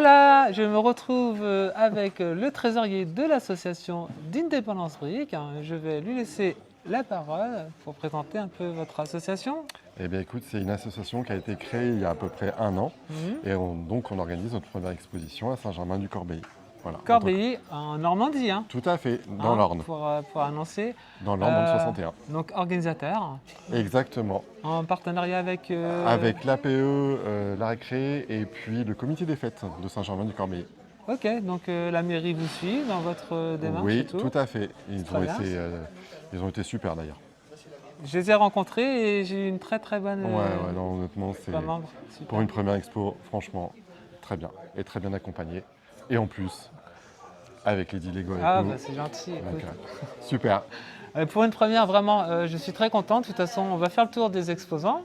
Voilà, je me retrouve avec le trésorier de l'association d'Indépendance Brick. Je vais lui laisser la parole pour présenter un peu votre association. Eh bien écoute, c'est une association qui a été créée il y a à peu près 1 an. Et donc on organise notre première exposition à Saint-Germain-du-Corbéis. Voilà, Corbéis, en Normandie. Hein. Tout à fait, dans l'Orne. Pour annoncer. Dans l'Orne, dans le 61. Donc organisateur. Exactement. En partenariat avec... Avec l'APE, la Récré et puis le comité des fêtes de Saint-Germain-du-Corbéis. Ok, donc la mairie vous suit dans votre démarche Oui, et tout. tout à fait. Ils ont été super d'ailleurs. Je les ai rencontrés et j'ai eu une très bonne... Ouais, non, honnêtement, c'est super. Pour une première expo, franchement, très bien. Et très bien accompagné. Et en plus, avec Lady Lego avec nous. Bah c'est gentil, écoute. Super. Pour une première, vraiment, je suis très contente. De toute façon, on va faire le tour des exposants,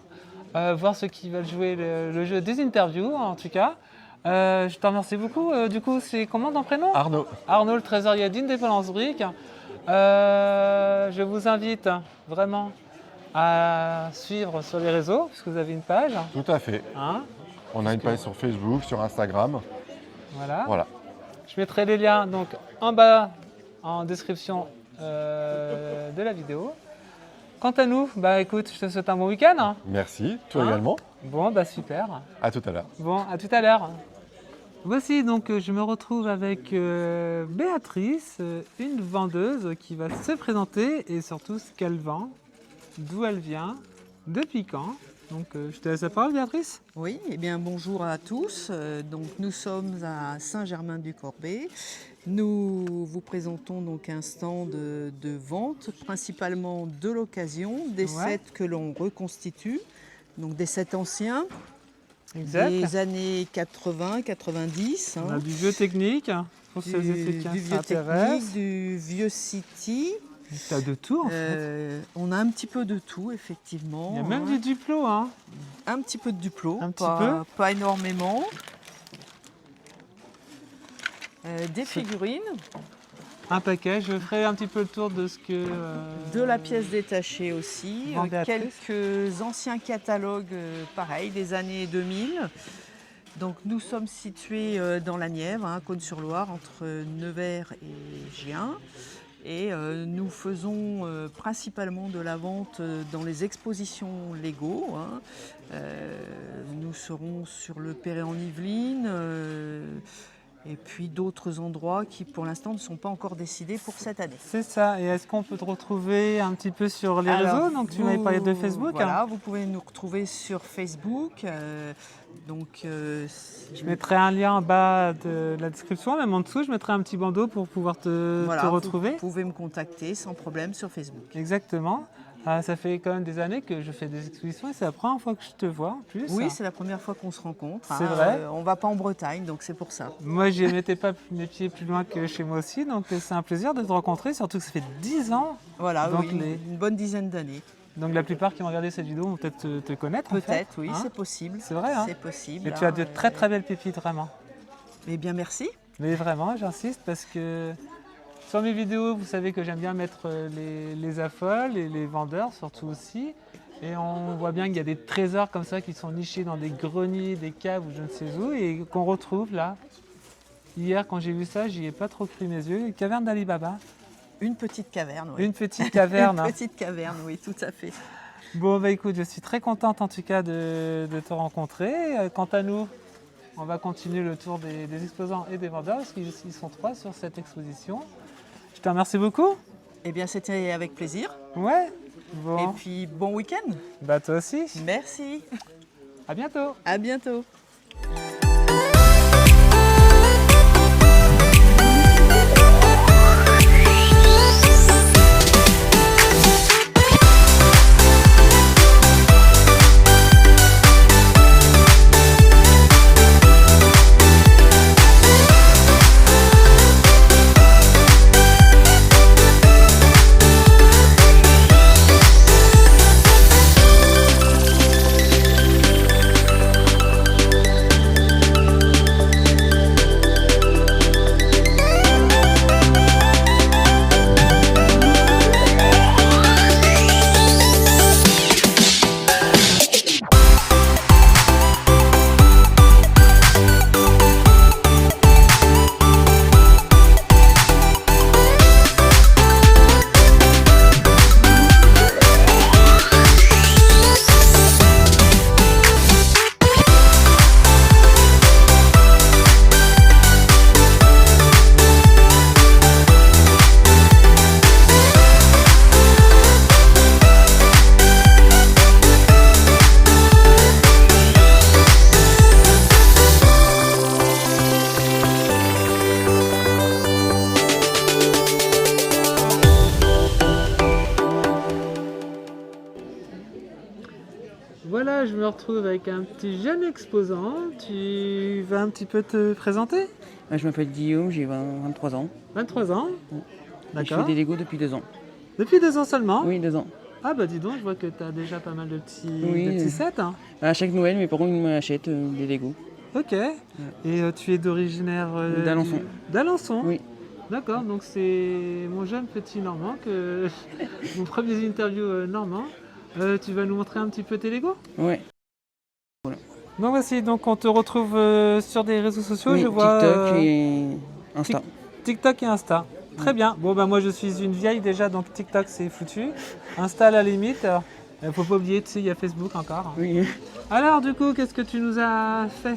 voir ceux qui veulent jouer le jeu des interviews, en tout cas. Je te remercie beaucoup. Du coup, c'est comment ton prénom ? Arnaud. Arnaud, le trésorier d'Indépendance Brick. Je vous invite vraiment à suivre sur les réseaux, puisque vous avez une page. Tout à fait. On a une page sur Facebook, sur Instagram. Voilà. Je mettrai les liens donc, en bas en description de la vidéo. Quant à nous, écoute, je te souhaite un bon week-end. Merci, toi également. Bon, super. À tout à l'heure. Bon, à tout à l'heure. Voici donc, je me retrouve avec Béatrice, une vendeuse qui va se présenter et surtout ce qu'elle vend, d'où elle vient, depuis quand. Donc, je te laisse la parole, Béatrice. Oui, eh bien bonjour à tous. Donc, nous sommes à Saint-Germain-du-Corbéis. Nous vous présentons donc un stand de vente, principalement de l'occasion, des sets que l'on reconstitue, donc des sets anciens, des années 80-90. On a du vieux technique, pour ceux et ceux qui s'intéressent. Du vieux City. Tu as de tout en fait. On a un petit peu de tout, effectivement. Il y a même du Duplo. Hein. Un petit peu de Duplo, un petit peu. Pas énormément. Des figurines. Un paquet, je ferai un petit peu le tour de ce que... De la pièce détachée aussi, quelques anciens catalogues, pareil, des années 2000. Donc nous sommes situés dans la Nièvre, Cosne-sur-Loire, entre Nevers et Gien. Et nous faisons principalement de la vente dans les expositions Lego. Nous serons sur le Perret en Yvelines et puis d'autres endroits qui pour l'instant ne sont pas encore décidés pour cette année. C'est ça. Et est-ce qu'on peut te retrouver un petit peu sur les réseaux ? Donc tu m'avais parlé de Facebook. Voilà, vous pouvez nous retrouver sur Facebook. Je mettrai un lien en bas de la description, même en dessous, je mettrai un petit bandeau pour pouvoir te retrouver. Vous pouvez me contacter sans problème sur Facebook. Exactement. Ça fait quand même des années que je fais des expositions et c'est la première fois que je te vois en plus. Oui, c'est la première fois qu'on se rencontre. C'est vrai. On ne va pas en Bretagne, donc c'est pour ça. Moi, je ne mettais pas mes pieds plus loin que chez moi aussi, donc c'est un plaisir de te rencontrer, surtout que ça fait 10 ans. Voilà, donc une bonne dizaine d'années. Donc la plupart qui ont regardé cette vidéo vont peut-être te connaître. Peut-être, oui, c'est possible. C'est vrai, c'est possible. Et tu as de très belles pépites, vraiment. Eh bien, merci. Mais vraiment, j'insiste parce que sur mes vidéos, vous savez que j'aime bien mettre les affoles et les vendeurs surtout aussi. Et on voit bien qu'il y a des trésors comme ça qui sont nichés dans des greniers, des caves ou je ne sais où et qu'on retrouve là. Hier, quand j'ai vu ça, j'y ai pas trop cru mes yeux. Une caverne d'Ali Baba. Une petite caverne, oui. Une petite caverne. Une petite caverne, oui, tout à fait. Bon, écoute, je suis très contente en tout cas de te rencontrer. Quant à nous, on va continuer le tour des exposants et des vendeurs parce qu'ils sont 3 sur cette exposition. Je te remercie beaucoup. Eh bien, c'était avec plaisir. Ouais. Bon. Et puis, bon week-end. Toi aussi. Merci. À bientôt. À bientôt. Voilà, je me retrouve avec un petit jeune exposant. Tu vas un petit peu te présenter? Je m'appelle Guillaume, j'ai 23 ans. 23 ans? Et je fais D'accord. des Lego depuis 2 ans. Depuis 2 ans seulement? Oui, 2 ans. Ah bah dis donc, je vois que tu as déjà pas mal de petits, Oui, de petits sets. Hein. À chaque Noël, mes parents ils m'achètent des Lego. Ok. Et tu es d'originaire d'Alençon. D'Alençon? Oui. D'accord, donc c'est mon jeune petit Normand, mon premier interview normand. Tu vas nous montrer un petit peu tes Lego? Ouais. Donc voici, donc on te retrouve sur des réseaux sociaux, Oui, je vois. TikTok et Insta. TikTok et Insta. Très bien. Bon bah moi je suis une vieille déjà, donc TikTok c'est foutu. Insta à la limite. Faut pas oublier, tu sais, il y a Facebook encore. Oui. Alors du coup, qu'est-ce que tu nous as fait?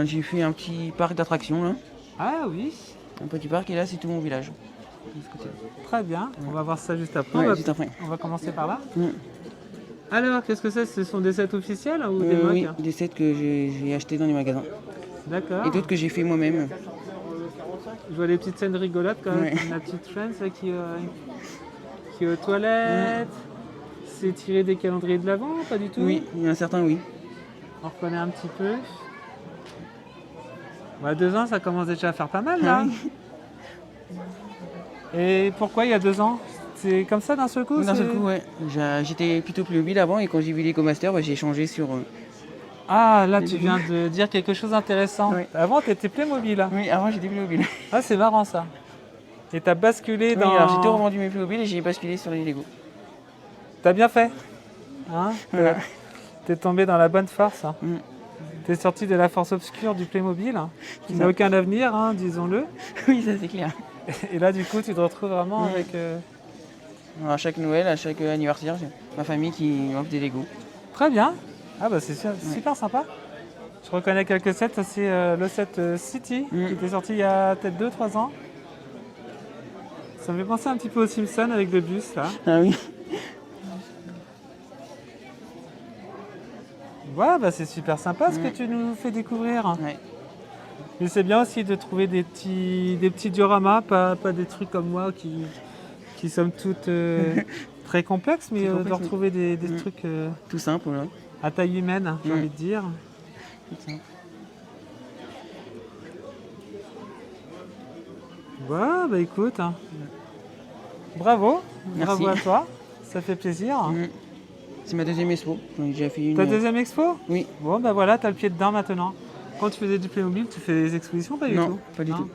J'ai fait un petit parc d'attractions là. Ah oui, Un petit parc et là c'est tout mon village. De ce côté. très bien. On va voir ça juste après. Ouais, juste après. On va commencer par là. Mm. Alors, qu'est-ce que c'est? Ce sont des sets officiels ou des Oui, mocs? des sets que j'ai achetés dans les magasins. D'accord. Et d'autres que j'ai fait moi-même. Je vois des petites scènes rigolotes quand même, Ouais. comme la petite Friends là, qui est aux toilettes. C'est tiré des calendriers de l'Avent, pas du tout? Oui, il y en a certains, oui. On reconnaît un petit peu. Bah, 2 ans, ça commence déjà à faire pas mal là. Ah oui. Et pourquoi il y a 2 ans? C'est comme ça d'un seul coup? D'un seul c'est- coup, ouais. J'étais plutôt Playmobil avant et quand j'ai vu Lego Master, j'ai changé sur. Ah, là, Les tu Lego. viens de dire quelque chose d'intéressant. Oui. Avant, tu étais Playmobil. Là. Oui, avant j'étais Playmobil. Ah, c'est marrant ça. Et t'as basculé Oui, dans. alors j'ai tout revendu mes Playmobil et j'ai basculé sur les Lego. T'as bien fait. Hein? Voilà. T'es tombé dans la bonne force. Hein. Mm. T'es sorti de la force obscure du Playmobil, hein, qui C'est n'a ça. aucun avenir, hein, disons-le. Oui, ça c'est clair. Et là, du coup, tu te retrouves vraiment Mm. avec. Alors, à chaque Noël, à chaque anniversaire, j'ai ma famille qui m'offre des Lego. Très bien. Ah, bah, c'est super sympa. Je reconnais quelques sets. Ça, c'est le set City, Mm. qui était sorti il y a peut-être 2-3 ans. Ça me fait penser un petit peu aux Simpsons avec le bus, là. Ah oui. Ouais, bah, c'est super sympa ce que Mm. tu nous fais découvrir. Ouais. Mais c'est bien aussi de trouver des petits dioramas, pas des trucs comme moi qui somme toute très complexes, mais C'est de complexe, oui. retrouver des Mm. trucs Tout simple, là. à taille humaine, j'ai Mm. envie de dire. Tout simple. Ouais, bah écoute, hein. Bravo, Merci. bravo à toi, ça fait plaisir. Mm. C'est ma deuxième expo. J'en ai déjà fait une. Ta deuxième expo? Oui. Bon, bah voilà, t'as le pied dedans maintenant. Quand tu faisais du Playmobil, tu fais des expositions, pas du Non, tout? pas du Non. tout.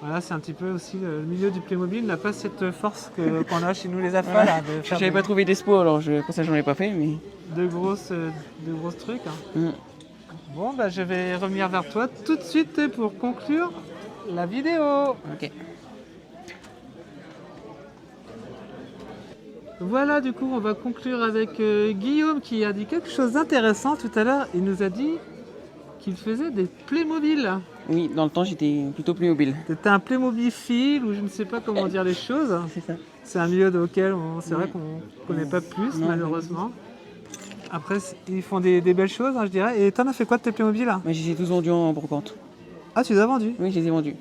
Voilà, c'est un petit peu aussi le milieu du Playmobil n'a pas cette force qu'on a chez nous les affaires, Ouais. là, de faire J'avais pas trouvé d'expo, alors pour ça j'en ai pas fait, mais. de grosses trucs. Hein. Mm. Bon, bah, je vais revenir vers toi tout de suite pour conclure la vidéo. Ok. Voilà, du coup, on va conclure avec Guillaume qui a dit quelque chose d'intéressant tout à l'heure. Il nous a dit qu'il faisait des Playmobil. Oui, dans le temps j'étais plutôt Playmobil. C'était un Playmobil-phile ou je ne sais pas comment dire les choses. C'est ça. C'est un milieu auquel c'est vrai Oui. qu'on ne connaît pas plus, Non, malheureusement. Après, ils font des belles choses, hein, je dirais. Et t'en as fait quoi de tes Playmobil là? Moi je les ai tous vendus en brocante. Ah, tu les as vendus? Oui, je les ai vendus.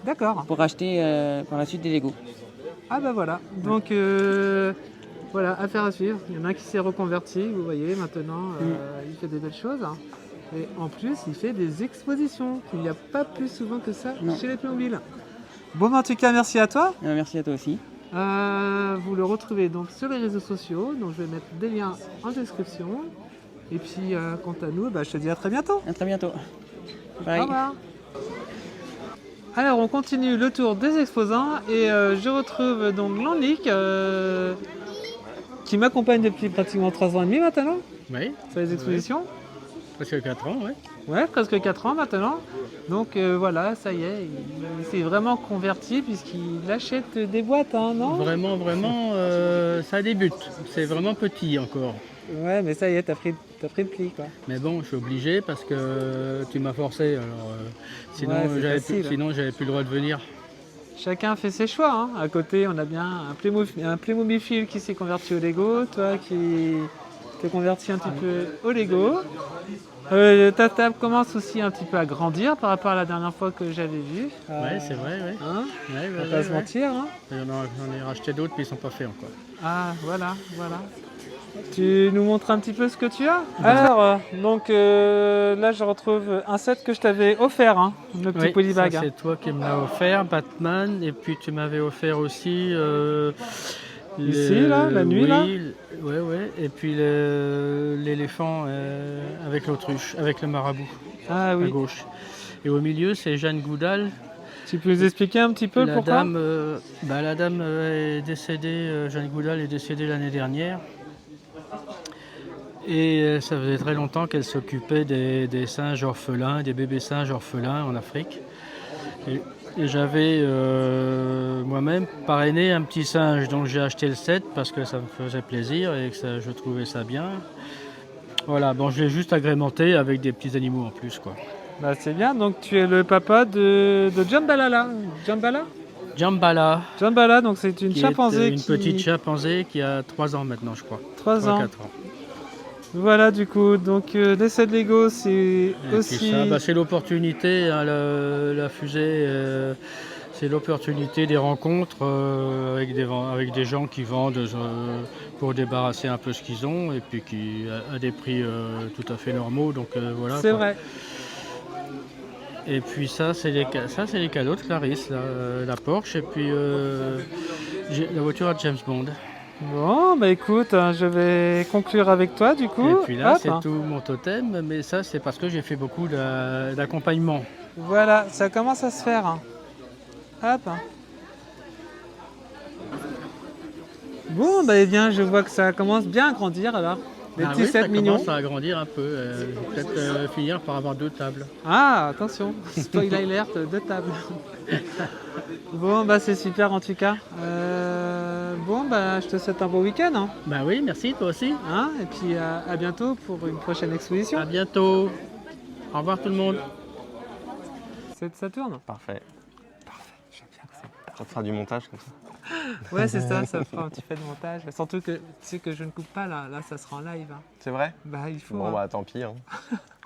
D'accord. Pour acheter par la suite des Lego. Ah bah voilà. Donc voilà, affaire à suivre. Il y en a un qui s'est reconverti, vous voyez, maintenant il fait des belles choses. Et en plus, il fait des expositions, qu'il n'y a pas plus souvent que ça Non. chez les Playmobil. Bon, bah, en tout cas, merci à toi. Merci à toi aussi. Vous le retrouvez donc sur les réseaux sociaux, donc je vais mettre des liens en description. Et puis, quant à nous, bah, je te dis à très bientôt. À très bientôt. Au Bye. revoir. Alors, on continue le tour des exposants et je retrouve donc Landic qui m'accompagne depuis pratiquement 3 ans et demi maintenant Oui, sur les expositions. presque 4 ans, oui. Ouais, presque 4 ans maintenant. Donc voilà, ça y est, il s'est vraiment converti puisqu'il achète des boîtes, hein, non? Vraiment, ça débute. C'est vraiment petit encore. Ouais, mais ça y est, t'as pris le pli, quoi. Mais bon, je suis obligé parce que tu m'as forcé. Alors, sinon, Ouais, c'est j'avais facile. j'avais plus le droit de venir. Chacun fait ses choix. Hein. À côté, on a bien un Playmobil qui s'est converti au Lego, toi qui t'es converti un petit peu au Lego. Ta table commence aussi un petit peu à grandir par rapport à la dernière fois que j'avais vu. Ouais, c'est vrai, oui. Hein, Ouais, on va pas se mentir. Hein. J'en ai racheté d'autres, mais ils sont pas faits encore. Ah, voilà. Tu nous montres un petit peu ce que tu as? Alors, là je retrouve un set que je t'avais offert, hein, le petit Oui, polybag. ça, c'est toi qui me l'as offert, Batman, et puis tu m'avais offert aussi Ici, là, la nuit, là. Ouais, et puis l'éléphant avec l'autruche, avec le marabout Ah à oui. gauche. Et au milieu, c'est Jeanne Goudal. Tu peux nous expliquer un petit peu La pourquoi? dame, la dame est décédée, Jeanne Goudal est décédée l'année dernière. Et ça faisait très longtemps qu'elle s'occupait des singes orphelins, des bébés singes orphelins en Afrique. Et j'avais moi-même parrainé un petit singe, donc j'ai acheté le set parce que ça me faisait plaisir et que je trouvais ça bien. Voilà, bon, je l'ai juste agrémenté avec des petits animaux en plus, quoi. Bah, c'est bien, donc tu es le papa de Jambala là. Jambala? Jambala, Donc c'est une qui chimpanzé est une petite chimpanzé qui a 3 ans maintenant, je crois. 3 ans. 4 ans. Voilà, du coup, donc les sets Lego, c'est Et aussi... puis ça, c'est l'opportunité, hein, la fusée, c'est l'opportunité des rencontres avec des gens qui vendent pour débarrasser un peu ce qu'ils ont et puis qui à des prix tout à fait normaux. Donc voilà. C'est quoi. vrai. Et puis ça, c'est les cadeaux de Clarisse, la Porsche et puis la voiture à James Bond. Bon, bah écoute, je vais conclure avec toi, du coup. Et puis là, Hop. c'est tout mon totem, mais ça, c'est parce que j'ai fait beaucoup d'accompagnement. Voilà, ça commence à se faire. Hein. Hop. Bon, bah eh bien, je vois que ça commence bien à grandir, alors. Les petits oui, sets ça mignons. commence à agrandir un peu. Je vais peut-être finir par avoir 2 tables. Ah, attention, spoil alert de table. Bon, bah c'est super en tout cas. Bon, bah je te souhaite un beau week-end. Hein. Bah oui, merci, toi aussi. Hein, et puis à bientôt pour une prochaine exposition. À bientôt. Au revoir tout le monde. Ça tourne? Parfait. J'aime bien que ça. Ça te fera du montage comme ça. Ouais, c'est ça fera un petit peu de montage. Surtout que tu sais que je ne coupe pas là, ça sera en live. Hein. C'est vrai? Bah il faut. Bon hein. bah tant pis. Hein.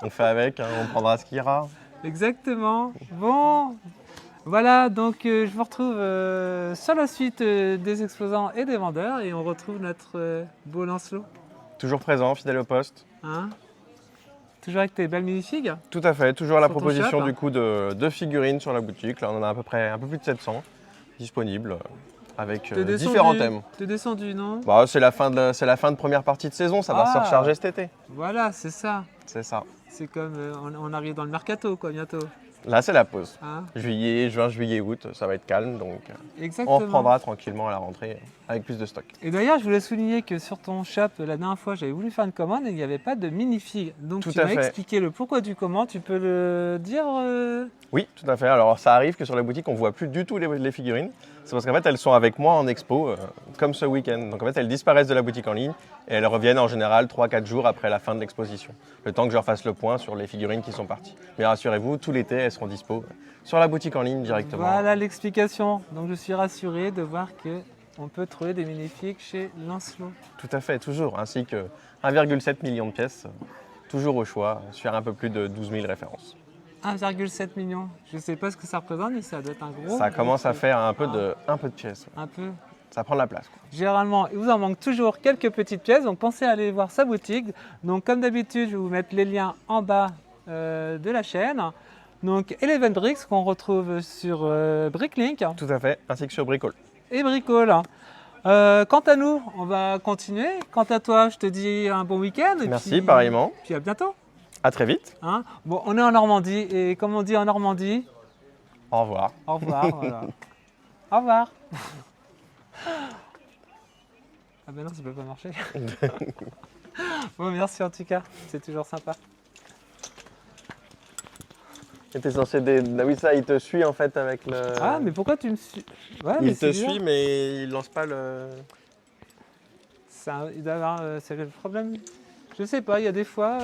On fait avec, hein, on prendra ce qu'il y aura. Exactement. Bon, voilà, donc je vous retrouve sur la suite des exposants et des vendeurs et on retrouve notre beau Lancelot. Toujours présent, fidèle au poste. Hein, toujours avec tes belles minifigs. Tout à fait, toujours à la Sur ton proposition shop, du coup de figurines sur la boutique. Là on en a à peu près un peu plus de 700 disponibles avec différents thèmes. T'es descendu, non? Bah, c'est la fin de première partie de saison, ça va se recharger cet été. Voilà, c'est ça. C'est ça. C'est comme on arrive dans le mercato quoi bientôt. Là c'est la pause. Hein, Juillet, juin, juillet, août, ça va être calme donc exactement. on reprendra tranquillement à la rentrée avec plus de stock. Et d'ailleurs, je voulais souligner que sur ton shop, la dernière fois, j'avais voulu faire une commande et il n'y avait pas de minifig. Donc Tout tu à m'as fait. expliqué le pourquoi du comment. Tu peux le dire Oui, tout à fait. Alors ça arrive que sur la boutique, on ne voit plus du tout les figurines. C'est parce qu'en fait, elles sont avec moi en expo, comme ce week-end. Donc en fait, elles disparaissent de la boutique en ligne et elles reviennent en général 3-4 jours après la fin de l'exposition. Le temps que je refasse le point sur les figurines qui sont parties. Mais rassurez-vous, tout l'été, elles seront dispo sur la boutique en ligne directement. Voilà l'explication. Donc je suis rassuré de voir qu'on peut trouver des minifigs chez Lancelot. Tout à fait, toujours. Ainsi que 1,7 million de pièces, toujours au choix, sur un peu plus de 12 000 références. 1,7 million. Je ne sais pas ce que ça représente, mais ça doit être un gros. Ça commence à faire un peu de pièces. Ouais. Un peu. Ça prend de la place, quoi. Généralement, il vous en manque toujours quelques petites pièces, donc pensez à aller voir sa boutique. Donc comme d'habitude, je vais vous mettre les liens en bas de la chaîne. Donc Eleven Bricks qu'on retrouve sur Bricklink Tout à fait, ainsi que sur Bricole. et Bricole. Quant à nous, on va continuer. Quant à toi, je te dis un bon week-end. et Merci, puis- pareillement. Puis à bientôt. À très vite. Hein. Bon, on est en Normandie et comme on dit en Normandie, Au revoir. au revoir. Voilà. Au revoir. Ah ben non, ça peut pas marcher. Bon, merci en tout cas, c'est toujours sympa. T'es censé Ah oui, ça, il te suit en fait avec le. Ah, mais pourquoi tu me suis? Ouais, mais Il te c'est bizarre. suit, mais il lance pas le. Il doit avoir. C'est le problème. Je sais pas, il y a des fois.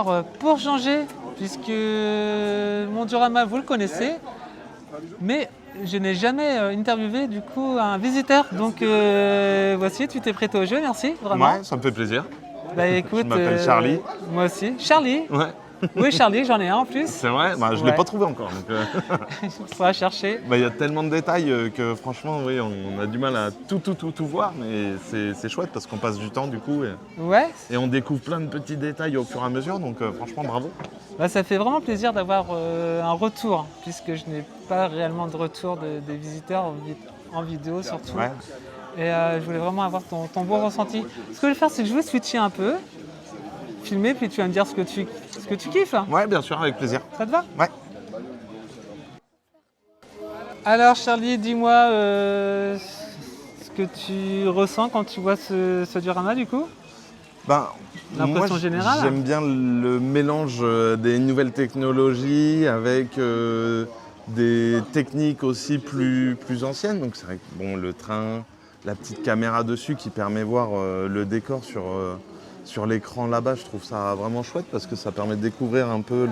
Alors, pour changer, puisque mon diorama, vous le connaissez, mais je n'ai jamais interviewé du coup un visiteur. Donc voici, tu t'es prêté au jeu, merci, vraiment. Ouais, ça me fait plaisir. Bah écoute, Je m'appelle Charlie. Moi aussi. Charlie? Ouais. Oui, Charlie, j'en ai un en plus. C'est vrai, bah, je ne Ouais. l'ai pas trouvé encore. Il faudra chercher. Il y a tellement de détails que franchement, oui, on a du mal à tout voir, mais c'est chouette parce qu'on passe du temps du coup Ouais, et on découvre plein de petits détails au fur et à mesure, donc franchement, bravo. bah, ça fait vraiment plaisir d'avoir un retour, puisque je n'ai pas réellement de retour des visiteurs en vidéo surtout. Ouais. Et je voulais vraiment avoir ton bon ressenti. Ce que je vais faire, c'est que je vais switcher un peu, filmer, puis tu vas me dire ce que tu kiffes. Ouais, bien sûr, avec plaisir. Ça te va? Ouais. Alors Charlie, dis-moi ce que tu ressens quand tu vois ce diorama du coup. Ben, L'impression moi, générale. J'aime bien le mélange des nouvelles technologies avec des techniques aussi plus anciennes. Donc c'est vrai que bon, le train, la petite caméra dessus qui permet de voir le décor sur l'écran là-bas, je trouve ça vraiment chouette parce que ça permet de découvrir un peu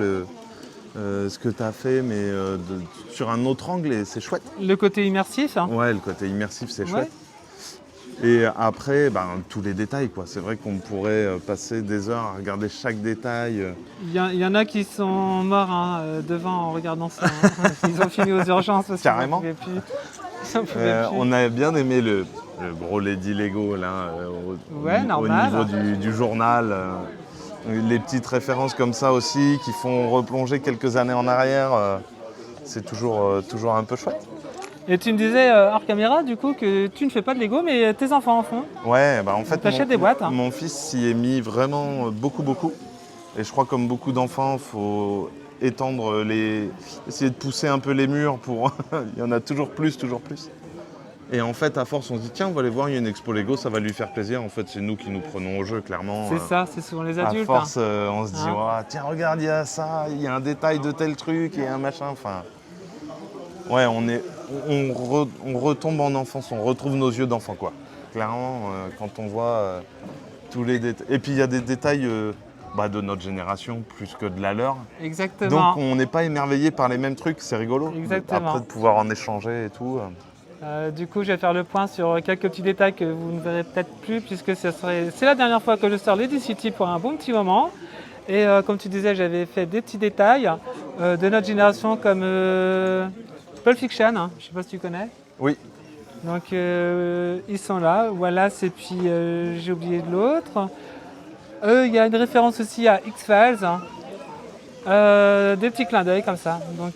ce que tu as fait, mais sur un autre angle et c'est chouette. Le côté immersif. Hein. Ouais, le côté immersif, c'est Ouais. chouette. Et après, tous les détails, quoi. C'est vrai qu'on pourrait passer des heures à regarder chaque détail. Il y en a qui sont morts devant en regardant ça. Hein. Ils ont fini aux urgences parce qu'ils Carrément. n'en pouvaient plus. Ils n'en pouvaient plus. On a bien aimé le gros Lady Lego là, Ouais, normal. au niveau du journal. Les petites références comme ça aussi qui font replonger quelques années en arrière. C'est toujours un peu chouette. Et tu me disais hors caméra du coup que tu ne fais pas de Lego mais tes enfants en font. Ouais, en fait, T'achètes des boîtes, hein. Mon fils s'y est mis vraiment beaucoup. Et je crois comme beaucoup d'enfants, il faut étendre essayer de pousser un peu les murs pour... il y en a toujours plus. Et en fait, à force, on se dit, tiens, on va aller voir, il y a une expo Lego, ça va lui faire plaisir. En fait, c'est nous qui nous prenons au jeu, clairement. C'est ça, c'est souvent les À adultes. force, hein. on se dit, Hein. ouais, tiens, regarde, il y a ça, il y a un détail de tel truc, et un machin, enfin... Ouais, on retombe en enfance, on retrouve nos yeux d'enfant, quoi. Clairement, quand on voit tous les détails... Et puis, il y a des détails de notre génération, plus que de la leur. Exactement. Donc, on n'est pas émerveillé par les mêmes trucs, c'est rigolo. Exactement. Après, de pouvoir en échanger et tout. Du coup, je vais faire le point sur quelques petits détails que vous ne verrez peut-être plus puisque c'est la dernière fois que je sors Lady City pour un bon petit moment. Et comme tu disais, j'avais fait des petits détails de notre génération comme Pulp Fiction, hein, je ne sais pas si tu connais. Oui. Donc ils sont là, Wallace et puis j'ai oublié de l'autre. Il y a une référence aussi à X-Files, hein. Des petits clins d'œil comme ça, donc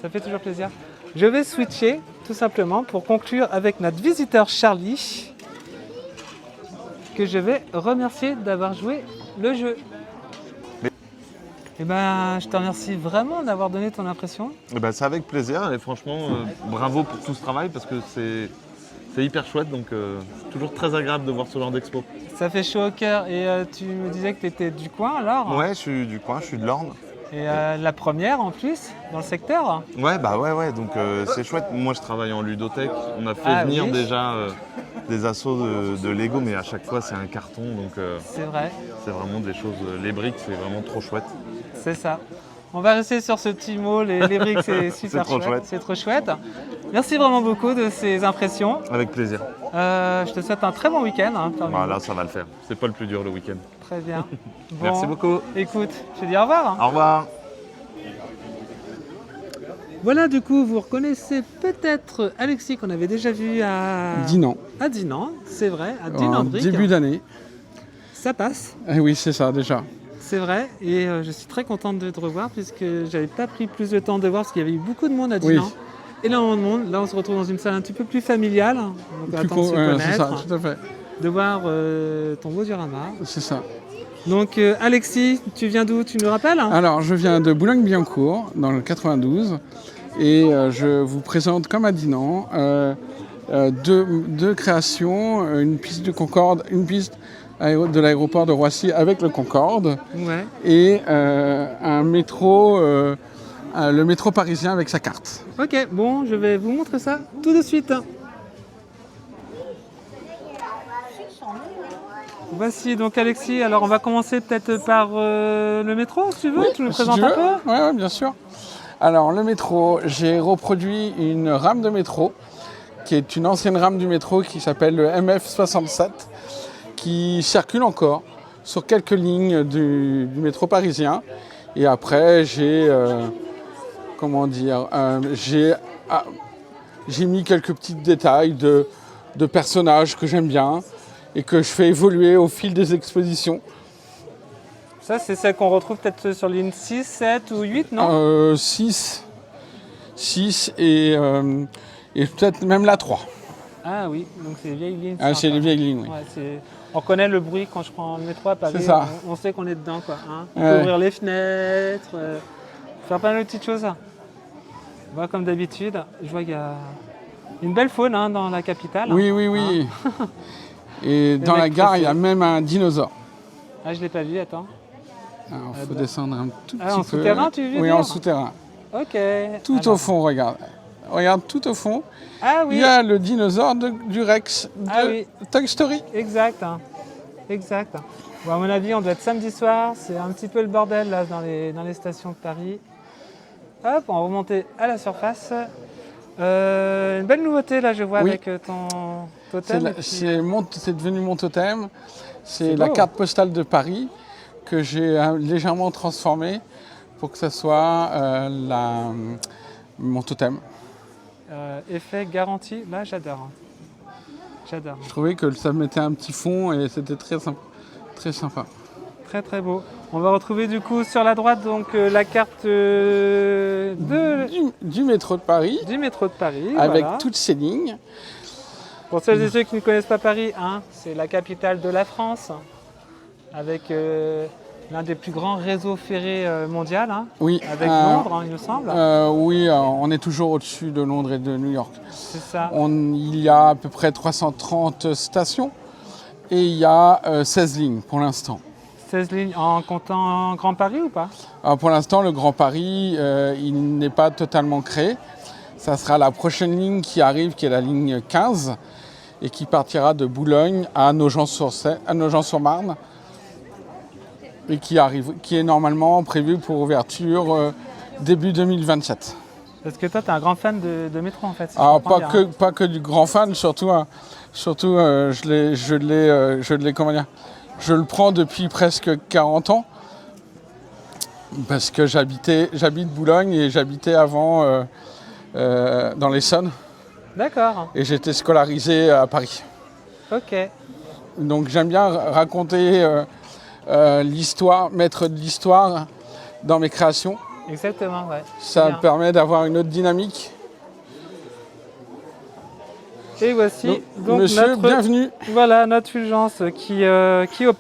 ça fait toujours plaisir. Je vais switcher tout simplement pour conclure avec notre visiteur Charlie, que je vais remercier d'avoir joué le jeu. Je te remercie vraiment d'avoir donné ton impression. C'est avec plaisir et franchement, bravo pour tout ce travail parce que c'est hyper chouette, donc c'est toujours très agréable de voir ce genre d'expo. Ça fait chaud au cœur et tu me disais que tu étais du coin alors. Ouais, je suis du coin, je suis de l'Orne. Et la première en plus, dans le secteur. Ouais, donc c'est chouette. Moi, je travaille en ludothèque. On a fait venir oui. déjà des assos de Lego, mais à chaque fois, c'est un carton. Donc, C'est vrai, c'est vraiment des choses. Les briques, c'est vraiment trop chouette. c'est ça. On va rester sur ce petit mot, les briques, c'est super trop chouette. C'est trop chouette. Merci vraiment beaucoup de ces impressions. Avec plaisir. Je te souhaite un très bon week-end. Hein, parmi Voilà, nous. ça va le faire. C'est pas le plus dur le week-end. Très bien. Bon, Merci beaucoup. Écoute, je te dis au revoir. hein. Au revoir. Voilà, du coup, vous reconnaissez peut-être Alexis qu'on avait déjà vu à Dinan, Dinan, c'est vrai, à en Dinan-Brick. début d'année. Ça passe, Eh oui, c'est ça déjà. c'est vrai, et je suis très contente de te revoir puisque j'avais pas pris plus de temps de voir parce qu'il y avait eu beaucoup de monde à Dinan. Oui. Et là, on se retrouve dans une salle un petit peu plus familiale, donc on Plus attend de se c'est ça, connaître, tout à fait. de voir ton beau diorama. C'est ça. Donc Alexis, tu viens d'où? Tu nous rappelles? Alors, je viens de Boulogne-Billancourt, dans le 92, et je vous présente, comme à Dinan, deux créations, une piste de Concorde, une piste de l'aéroport de Roissy avec le Concorde, Ouais. et un métro, le métro parisien avec sa carte. Ok, bon, je vais vous montrer ça tout de suite. Voici donc Alexis. Alors on va commencer peut-être par le métro, si tu veux. Oui, Tu nous si présentes tu un veux. peu. Ouais, bien sûr. Alors, le métro, j'ai reproduit une rame de métro, qui est une ancienne rame du métro qui s'appelle le MF67, qui circule encore sur quelques lignes du métro parisien. Et après, j'ai mis quelques petits détails de personnages que j'aime bien et que je fais évoluer au fil des expositions. Ça, c'est celle qu'on retrouve peut-être sur ligne 6, 7 ou 8, non 6 et peut-être même la 3. Ah oui, donc c'est les vieilles lignes. Ah, c'est les vieilles lignes, oui. Ouais, on connaît le bruit quand je prends le métro à Paris. C'est ça. On sait qu'on est dedans, quoi. Hein. On Ouais. peut ouvrir les fenêtres, faire pas mal de petites choses. Moi, comme d'habitude, je vois qu'il y a une belle faune hein, dans la capitale. Oui, oui, oui. Et dans la gare, il y a même un dinosaure. Ah, je l'ai pas vu, attends. Alors, il faut descendre un tout petit peu. En souterrain, tu veux Oui, dire en souterrain. Ok. Tout Alors. au fond, regarde. Regarde, tout au fond, Ah oui. il y a le dinosaure du Rex de Ah oui. Toy Story. Exact. Hein. Exact. Bon, à mon avis, on doit être samedi soir. C'est un petit peu le bordel là dans les stations de Paris. Hop, on va remonter à la surface. Une belle nouveauté là, je vois Oui. avec ton totem. C'est devenu mon totem. C'est C'est la beau. carte postale de Paris que j'ai légèrement transformée pour que ça soit mon totem. Effet garanti, là j'adore. J'adore. Je trouvais que ça mettait un petit fond et c'était très sympa. Très sympa. Très très beau. On va retrouver du coup sur la droite donc la carte Du métro de Paris, du métro de Paris. avec voilà. toutes ces lignes. Pour celles et ceux qui ne connaissent pas Paris, hein, c'est la capitale de la France, avec l'un des plus grands réseaux ferrés mondiaux, hein, Oui, avec Londres, hein, il me semble. oui, on est toujours au-dessus de Londres et de New York. C'est ça. Il y a à peu près 330 stations et il y a 16 lignes pour l'instant. 16 lignes en comptant Grand Paris ou pas? Alors pour l'instant, le Grand Paris, il n'est pas totalement créé. Ça sera la prochaine ligne qui arrive, qui est la ligne 15, et qui partira de Boulogne à Nogent-sur-Marne, et qui est normalement prévu pour ouverture début 2027. Parce que toi, tu es un grand fan de métro en fait. si je Alors comprends bien, hein. pas que du grand fan, surtout je le prends depuis presque 40 ans. Parce que j'habite Boulogne et j'habitais avant dans l'Essonne. D'accord, Et j'étais scolarisé à Paris. ok. Donc j'aime bien raconter l'histoire, mettre de l'histoire dans mes créations. Exactement, ouais. Ça Bien. permet d'avoir une autre dynamique. Et voici donc Monsieur, notre, bienvenue. voilà, notre Fulgence qui est au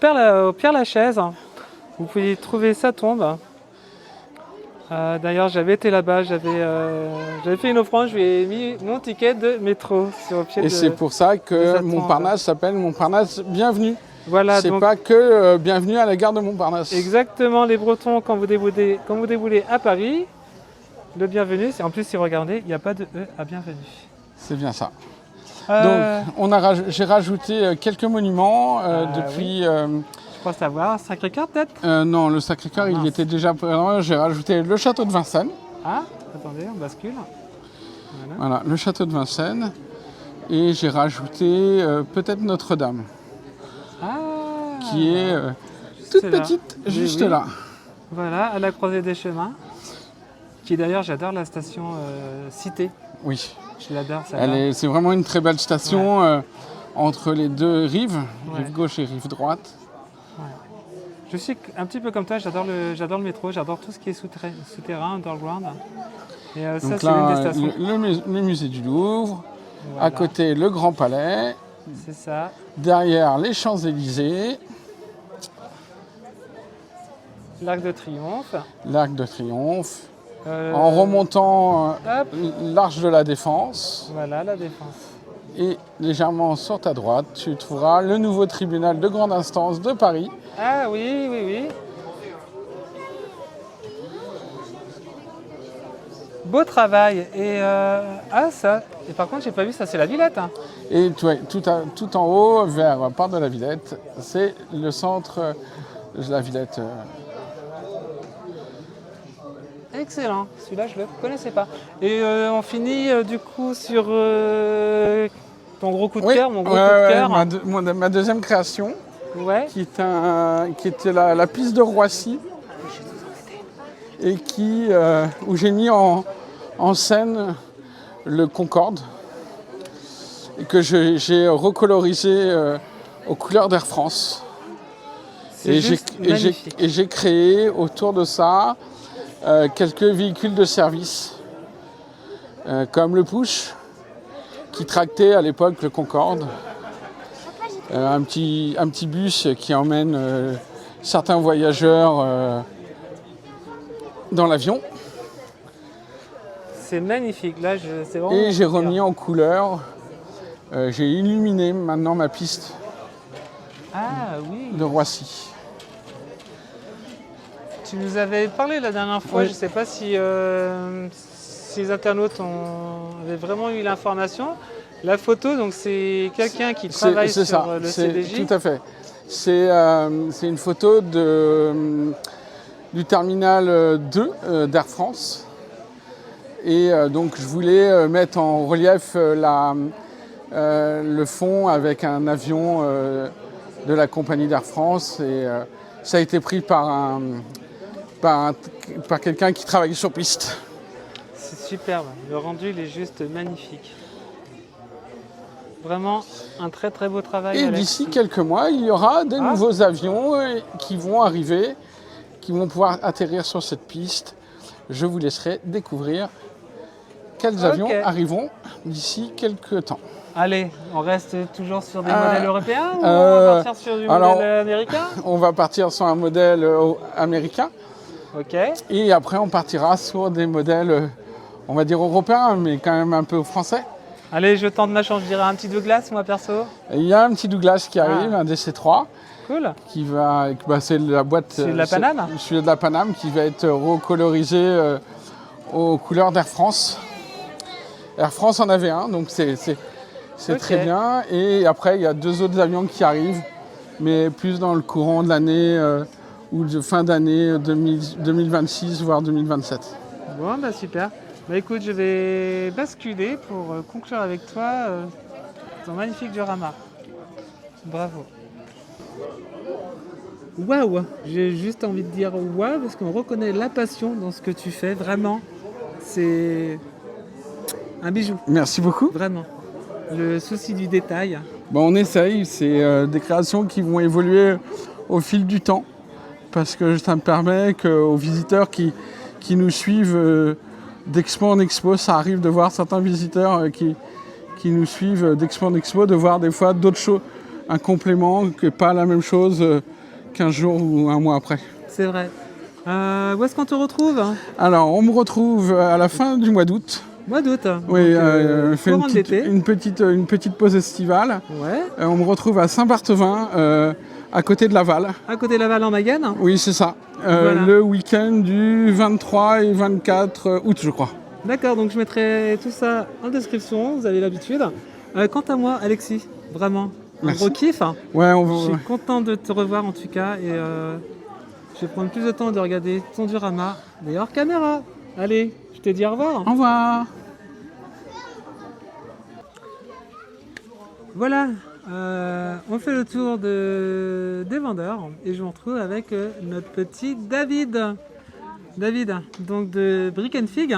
Père-Lachaise. Vous pouvez trouver sa tombe. D'ailleurs, j'avais été là-bas, j'avais fait une offrande, je lui ai mis mon ticket de métro sur le pied Et de... c'est pour ça de que sa tombe. Montparnasse s'appelle Montparnasse Bienvenue. Voilà, C'est donc pas que Bienvenue à la gare de Montparnasse. exactement les Bretons, quand vous déboulez à Paris, le bienvenu, c'est en plus si vous regardez, il n'y a pas de E à bienvenue. C'est bien ça. Euh, Donc j'ai rajouté quelques monuments depuis... Je crois savoir, Sacré-Cœur peut-être? non, le Sacré-Cœur, il mince. était déjà présent. J'ai rajouté le château de Vincennes. Ah, attendez, on bascule. Voilà. Voilà, le château de Vincennes. Et j'ai rajouté peut-être Notre-Dame, Ah, qui est toute c'est là. petite, Oui, juste oui. là. Voilà, à la croisée des chemins. Qui d'ailleurs, j'adore la station Cité. Oui, Je l'adore, celle-là. c'est vraiment une très belle station entre les deux rives, Ouais. rive gauche et rive droite. Je suis un petit peu comme toi, j'adore le métro, j'adore tout ce qui est souterrain, underground. Et ça, Donc c'est l'une des là, stations. le musée du Louvre, Voilà, à côté le Grand Palais, c'est ça. derrière les Champs-Élysées, L'Arc de Triomphe. l'Arc de Triomphe, Euh, en remontant hop, l'Arche de la Défense. voilà la Défense. Et légèrement sur ta droite, tu trouveras le nouveau tribunal de grande instance de Paris. Ah oui, oui, oui. beau travail. Et ça. Et par contre, j'ai pas vu ça, c'est la Villette. Hein. Et tout en haut, vers Porte de la Villette, c'est le centre de la Villette. Excellent. Celui-là, je le connaissais pas. Et on finit du coup sur ton gros coup de cœur, mon gros coup de cœur. Ma deuxième création, Ouais. qui était la piste de Roissy, et où j'ai mis en scène le Concorde, et que j'ai recolorisé aux couleurs d'Air France. Et j'ai créé autour de ça quelques véhicules de service, comme le Push, qui tractait à l'époque le Concorde, un petit bus qui emmène certains voyageurs dans l'avion. C'est magnifique, là, c'est vraiment... Et j'ai remis en couleur, j'ai illuminé maintenant ma piste de Roissy. Tu nous avais parlé la dernière fois, je ne sais pas si les internautes avaient vraiment eu l'information. La photo, donc c'est quelqu'un qui travaille sur le CDJ. Tout à fait. C'est une photo du terminal 2 d'Air France. Et donc je voulais mettre en relief le fond avec un avion de la compagnie d'Air France. Et ça a été pris par quelqu'un qui travaille sur piste. C'est superbe, le rendu il est juste magnifique. Vraiment un très très beau travail. Et d'ici quelques mois, il y aura des nouveaux avions qui vont arriver, qui vont pouvoir atterrir sur cette piste. Je vous laisserai découvrir quels avions arriveront d'ici quelques temps. Allez, on reste toujours sur des modèles européens ou on va partir sur du modèle américain? On va partir sur un modèle américain. Ok. Et après, on partira sur des modèles, on va dire européens, mais quand même un peu français. Allez, je tente ma chance, je dirais un petit Douglas, moi perso. Il y a un petit Douglas qui arrive, un DC-3. Cool. Qui va, c'est la boîte. C'est de la Paname. Celui de la Paname qui va être recolorisé aux couleurs d'Air France. Air France en avait un, donc c'est très bien. Et après, il y a 2 autres avions qui arrivent, mais plus dans le courant de l'année ou de fin d'année 2026, voire 2027. Bon, bah super. Bah écoute, je vais basculer pour conclure avec toi ton magnifique diorama. Bravo. Waouh! J'ai juste envie de dire waouh parce qu'on reconnaît la passion dans ce que tu fais. Vraiment, c'est un bijou. Merci beaucoup. Vraiment. Le souci du détail. Bon, on essaye. C'est des créations qui vont évoluer au fil du temps parce que ça me permet qu'aux visiteurs qui nous suivent d'expo en expo, ça arrive de voir certains visiteurs qui nous suivent d'expo en expo, de voir des fois d'autres choses, un complément, que pas la même chose 15 jours ou un mois après. C'est vrai. Où est-ce qu'on te retrouve? Alors, on me retrouve à la fin du mois d'août. Mois d'août. Oui, on fait une petite pause estivale. Ouais. On me retrouve à Saint-Barthevin, à côté de Laval. À côté de Laval en Mayenne? Oui, c'est ça. Voilà. Le week-end du 23 et 24 août, je crois. D'accord, donc je mettrai tout ça en description, vous avez l'habitude. Quant à moi, Alexis, vraiment, un gros kiff. Ouais, je suis content de te revoir en tout cas et je vais prendre plus de temps de regarder ton diorama, mais hors caméra. Allez, je te dis au revoir. Au revoir. Voilà, on fait le tour des vendeurs et je me retrouve avec notre petit David. David, donc de Brick & Fig.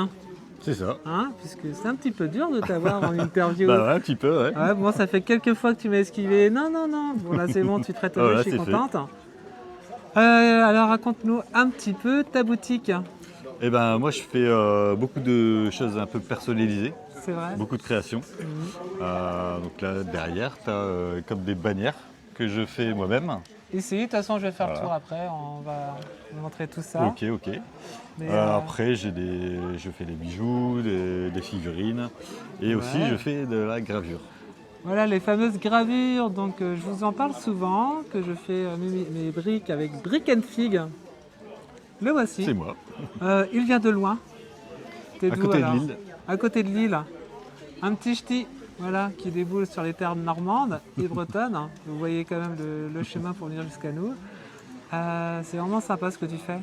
C'est ça. Hein, puisque c'est un petit peu dur de t'avoir en interview. Bah ouais, un petit peu, ouais. Ouais, bon, ça fait quelques fois que tu m'as esquivé. Non. Bon, là, c'est bon, tu traites je suis contente. Alors, raconte-nous un petit peu ta boutique. Eh ben, moi, je fais beaucoup de choses un peu personnalisées. C'est vrai. Beaucoup de créations. Donc là, derrière, tu as comme des bannières que je fais moi-même. Ici, de toute façon, je vais faire le tour après. On va montrer tout ça. Ok. Mais après, je fais des bijoux, des figurines. Et aussi, je fais de la gravure. Voilà, les fameuses gravures. Donc, je vous en parle souvent, que je fais mes briques avec Brick & Fig. Le voici. C'est moi. Il vient de loin. T'es À d'où, côté de alors? Lille. À côté de Lille. Un petit ch'ti, voilà, qui déboule sur les terres normandes et bretonnes. Vous voyez quand même le chemin pour venir jusqu'à nous. C'est vraiment sympa ce que tu fais.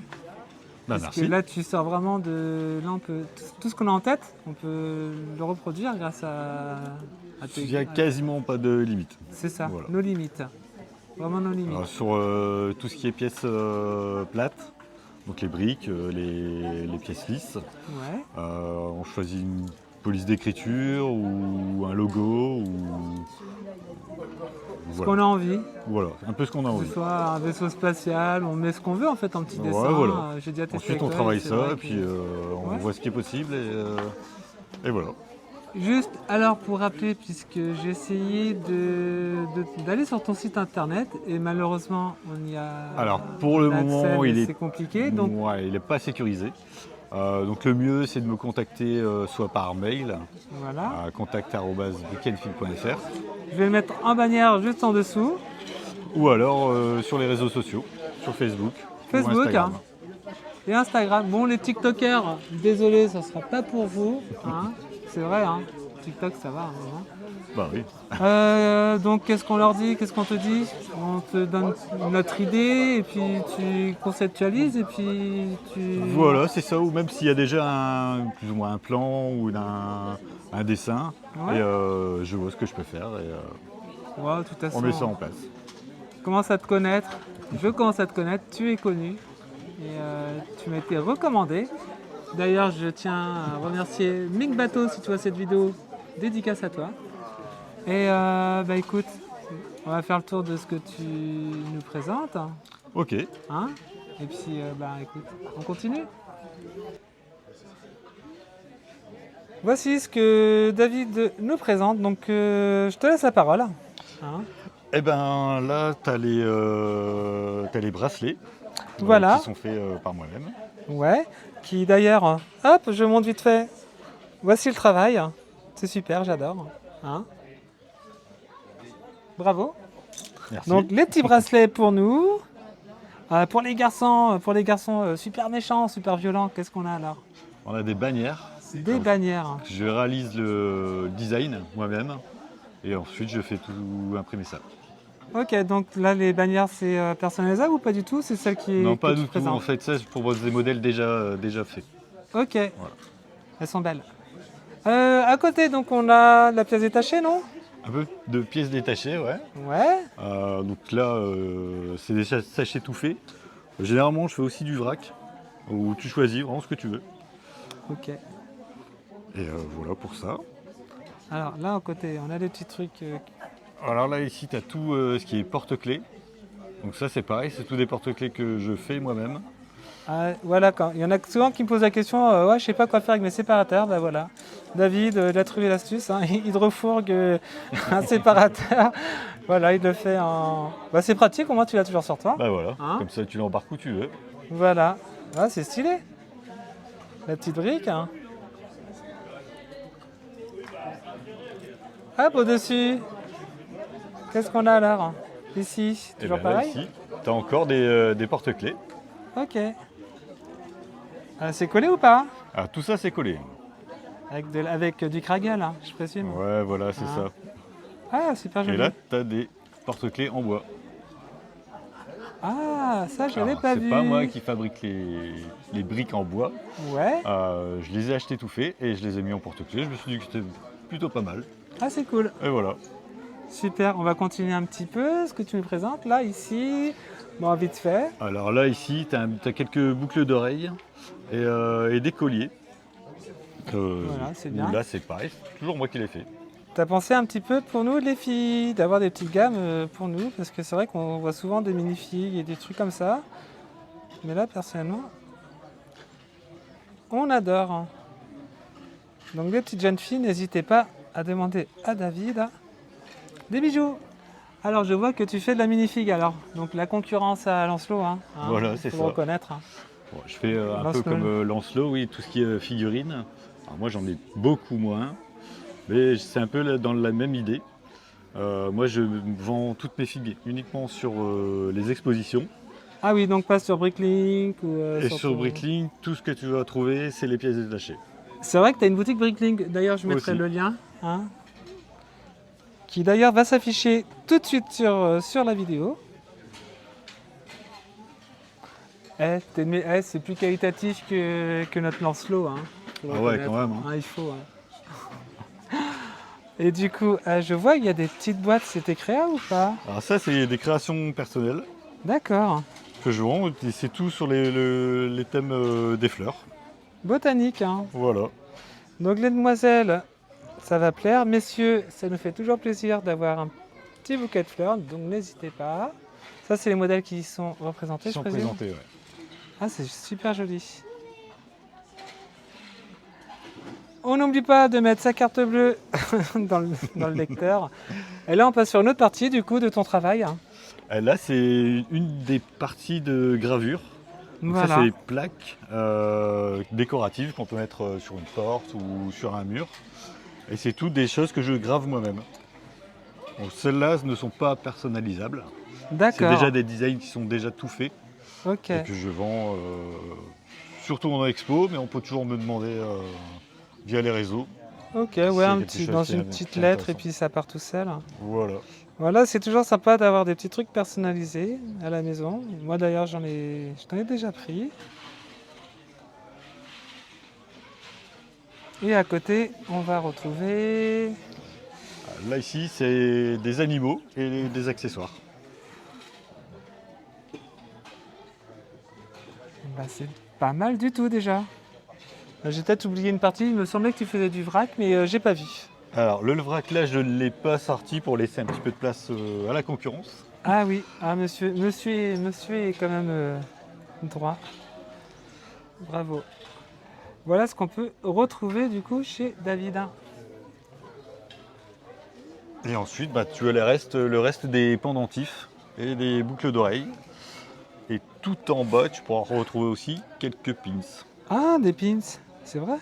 Bah, Parce merci. que là, tu sors vraiment de... Là, on peut... Tout ce qu'on a en tête, on peut le reproduire grâce à tes... Il n'y a quasiment pas de limite. C'est ça, Voilà. nos limites. Vraiment nos limites. Alors, sur tout ce qui est pièces plates, donc les briques, les pièces lisses, Ouais. on choisit une police d'écriture ou un logo ou Ce qu'on a envie, Voilà, un peu ce qu'on a que envie. ce soit un vaisseau spatial, on met ce qu'on veut en fait en petit Ouais, dessin. voilà. J'ai déjà testé Ensuite, on avec toi, travaille c'est ça vrai et que- puis on Ouais. voit ce qui est possible et voilà. Juste alors pour rappeler, puisque j'ai essayé d'aller sur ton site internet et malheureusement on y a Alors, pour le l'accès, moment, mais c'est compliqué. Donc ouais, il n'est pas sécurisé. Donc le mieux, c'est de me contacter soit par mail voilà, à contact@brickandfield.fr je vais le mettre en bannière juste en dessous. ou alors sur les réseaux sociaux, sur Facebook, ou Facebook, Instagram. Et Instagram. Bon, les TikTokers, désolé, ça sera pas pour vous. Hein. C'est vrai, hein. TikTok, ça va. Hein. Bah oui. Donc, qu'est-ce qu'on leur dit? Qu'est-ce qu'on te dit? On te donne notre idée et puis tu conceptualises et puis tu... Voilà, c'est ça. Ou même s'il y a déjà plus ou moins un plan ou un dessin, Ouais. et je vois ce que je peux faire et Ouais, de toute façon, on met ça en place. je commence à te connaître. Je commence à te connaître. Tu es connu. Et tu m'as été recommandé. D'ailleurs, je tiens à remercier Mick Bateau si tu vois cette vidéo. Dédicace à toi. Et bah écoute, on va faire le tour de ce que tu nous présentes. Ok. Hein, et puis, bah écoute, on continue. Voici ce que David nous présente. Donc, je te laisse la parole. Hein. Eh ben là, tu as les bracelets Voilà. qui sont faits par moi-même. Ouais. Qui d'ailleurs, hop, je monte vite fait. Voici le travail. C'est super, j'adore. Hein. Bravo. Merci. Donc les petits bracelets pour nous. Pour les garçons super méchants, super violents, qu'est-ce qu'on a alors? On a des bannières. Des bannières. Je réalise le design moi-même et ensuite je fais tout imprimer ça. Ok, donc là les bannières c'est personnalisable ou pas du tout? C'est celle qui est Non, pas que tu du tout. présentes. En fait, ça, je propose des modèles déjà faits. Ok, elles sont belles. À côté, donc on a la pièce détachée, non? Un peu de pièces détachées, ouais. Ouais. Donc là, c'est des sachets tout faits. Généralement, je fais aussi du vrac, où tu choisis vraiment ce que tu veux. Ok. Et voilà pour ça. Alors là, à côté, on a des petits trucs. Alors là, ici, tu as tout ce qui est porte-clés. Donc ça, c'est pareil, c'est tous des porte-clés que je fais moi-même. Voilà, quand il y en a souvent qui me posent la question, ouais, je sais pas quoi faire avec mes séparateurs. Ben voilà, David, il a trouvé l'astuce. Hein, il refourgue un séparateur. Voilà, il le fait en. Bah, c'est pratique, au moins tu l'as toujours sur toi. Bah voilà, Hein, comme ça, tu l'embarques où tu veux. voilà, ah, c'est stylé. La petite brique. Hein. Hop, au-dessus. Qu'est-ce qu'on a alors? Ici, Et toujours ben là, pareil? ici, tu as encore des porte-clés. Ok. C'est collé ou pas? Ah, tout ça, c'est collé. Avec du Kragel, hein, je présume. Ouais, voilà, c'est Ah. ça. Ah, super Et joli. là, tu as des porte-clés en bois. Ah, ça, je l'avais Alors, pas c'est vu. pas moi qui fabrique les briques en bois. Ouais. Je les ai achetés tout faits et je les ai mis en porte-clés. Je me suis dit que c'était plutôt pas mal. Ah, c'est cool. Et voilà. Super, on va continuer un petit peu. Ce que tu nous présentes là, ici. Bon, vite fait. Alors là, ici, tu as quelques boucles d'oreilles et des colliers. Voilà, c'est bien. Là, c'est pareil, c'est toujours moi qui l'ai fait. T'as pensé un petit peu pour nous, les filles, d'avoir des petites gammes pour nous? Parce que c'est vrai qu'on voit souvent des mini-figues et des trucs comme ça. Mais là, personnellement, on adore. Donc, les petites jeunes filles, n'hésitez pas à demander à David des bijoux. Alors, je vois que tu fais de la mini-figue, alors. Donc, la concurrence à Lancelot, hein. Voilà, c'est faut ça. le reconnaître. Hein. Bon, je fais un Lancelot. peu comme Lancelot, oui, tout ce qui est figurines. Alors moi, j'en ai beaucoup moins, mais c'est un peu dans la même idée. Moi, je vends toutes mes figues uniquement sur les expositions. Ah oui, donc pas sur Bricklink ou Et sur ton- Bricklink, tout ce que tu vas trouver, c'est les pièces détachées. C'est vrai que tu as une boutique Bricklink, d'ailleurs je mettrai Aussi. le lien, hein, qui d'ailleurs va s'afficher tout de suite sur la vidéo. C'est plus qualitatif que notre Lancelot. Hein, faut Ah ouais, reconnaître. quand même, hein. Il faut. Hein. Et du coup, je vois qu'il y a des petites boîtes, c'était créa ou pas? Alors ça, c'est des créations personnelles D'accord. que je vends. Et c'est tout sur les thèmes des fleurs. Botanique. Hein. Voilà. Donc les demoiselles, ça va plaire. Messieurs, ça nous fait toujours plaisir d'avoir un petit bouquet de fleurs, donc n'hésitez pas. Ça, c'est les modèles qui sont représentés, Ils sont je présume. présentés, ouais. Ah, c'est super joli. On n'oublie pas de mettre sa carte bleue dans le lecteur. Et là, on passe sur une autre partie du coup de ton travail. Là, c'est une des parties de gravure. Donc Voilà. ça, c'est les plaques décoratives qu'on peut mettre sur une porte ou sur un mur. Et c'est toutes des choses que je grave moi-même. Donc celles-là ne sont pas personnalisables. C'est D'accord. déjà des designs qui sont déjà tout faits Ok. et que je vends surtout en expo, mais on peut toujours me demander via les réseaux. Ok, y a ouais, quelque chose dans qui une est petite intéressant. lettre et puis ça part tout seul. Voilà. Voilà, c'est toujours sympa d'avoir des petits trucs personnalisés à la maison. Moi d'ailleurs, je t'en ai déjà pris. Et à côté, on va retrouver... Là ici, c'est des animaux et des accessoires. Bah, c'est pas mal du tout déjà. J'ai peut-être oublié une partie, il me semblait que tu faisais du vrac, mais j'ai pas vu. Alors le vrac là, je ne l'ai pas sorti pour laisser un petit peu de place à la concurrence. Ah oui, monsieur est quand même droit. Bravo. Voilà ce qu'on peut retrouver du coup chez David. Et ensuite, tu as le reste des pendentifs et des boucles d'oreilles. Et tout en bas, tu pourras retrouver aussi quelques pins. Ah, des pins, c'est vrai?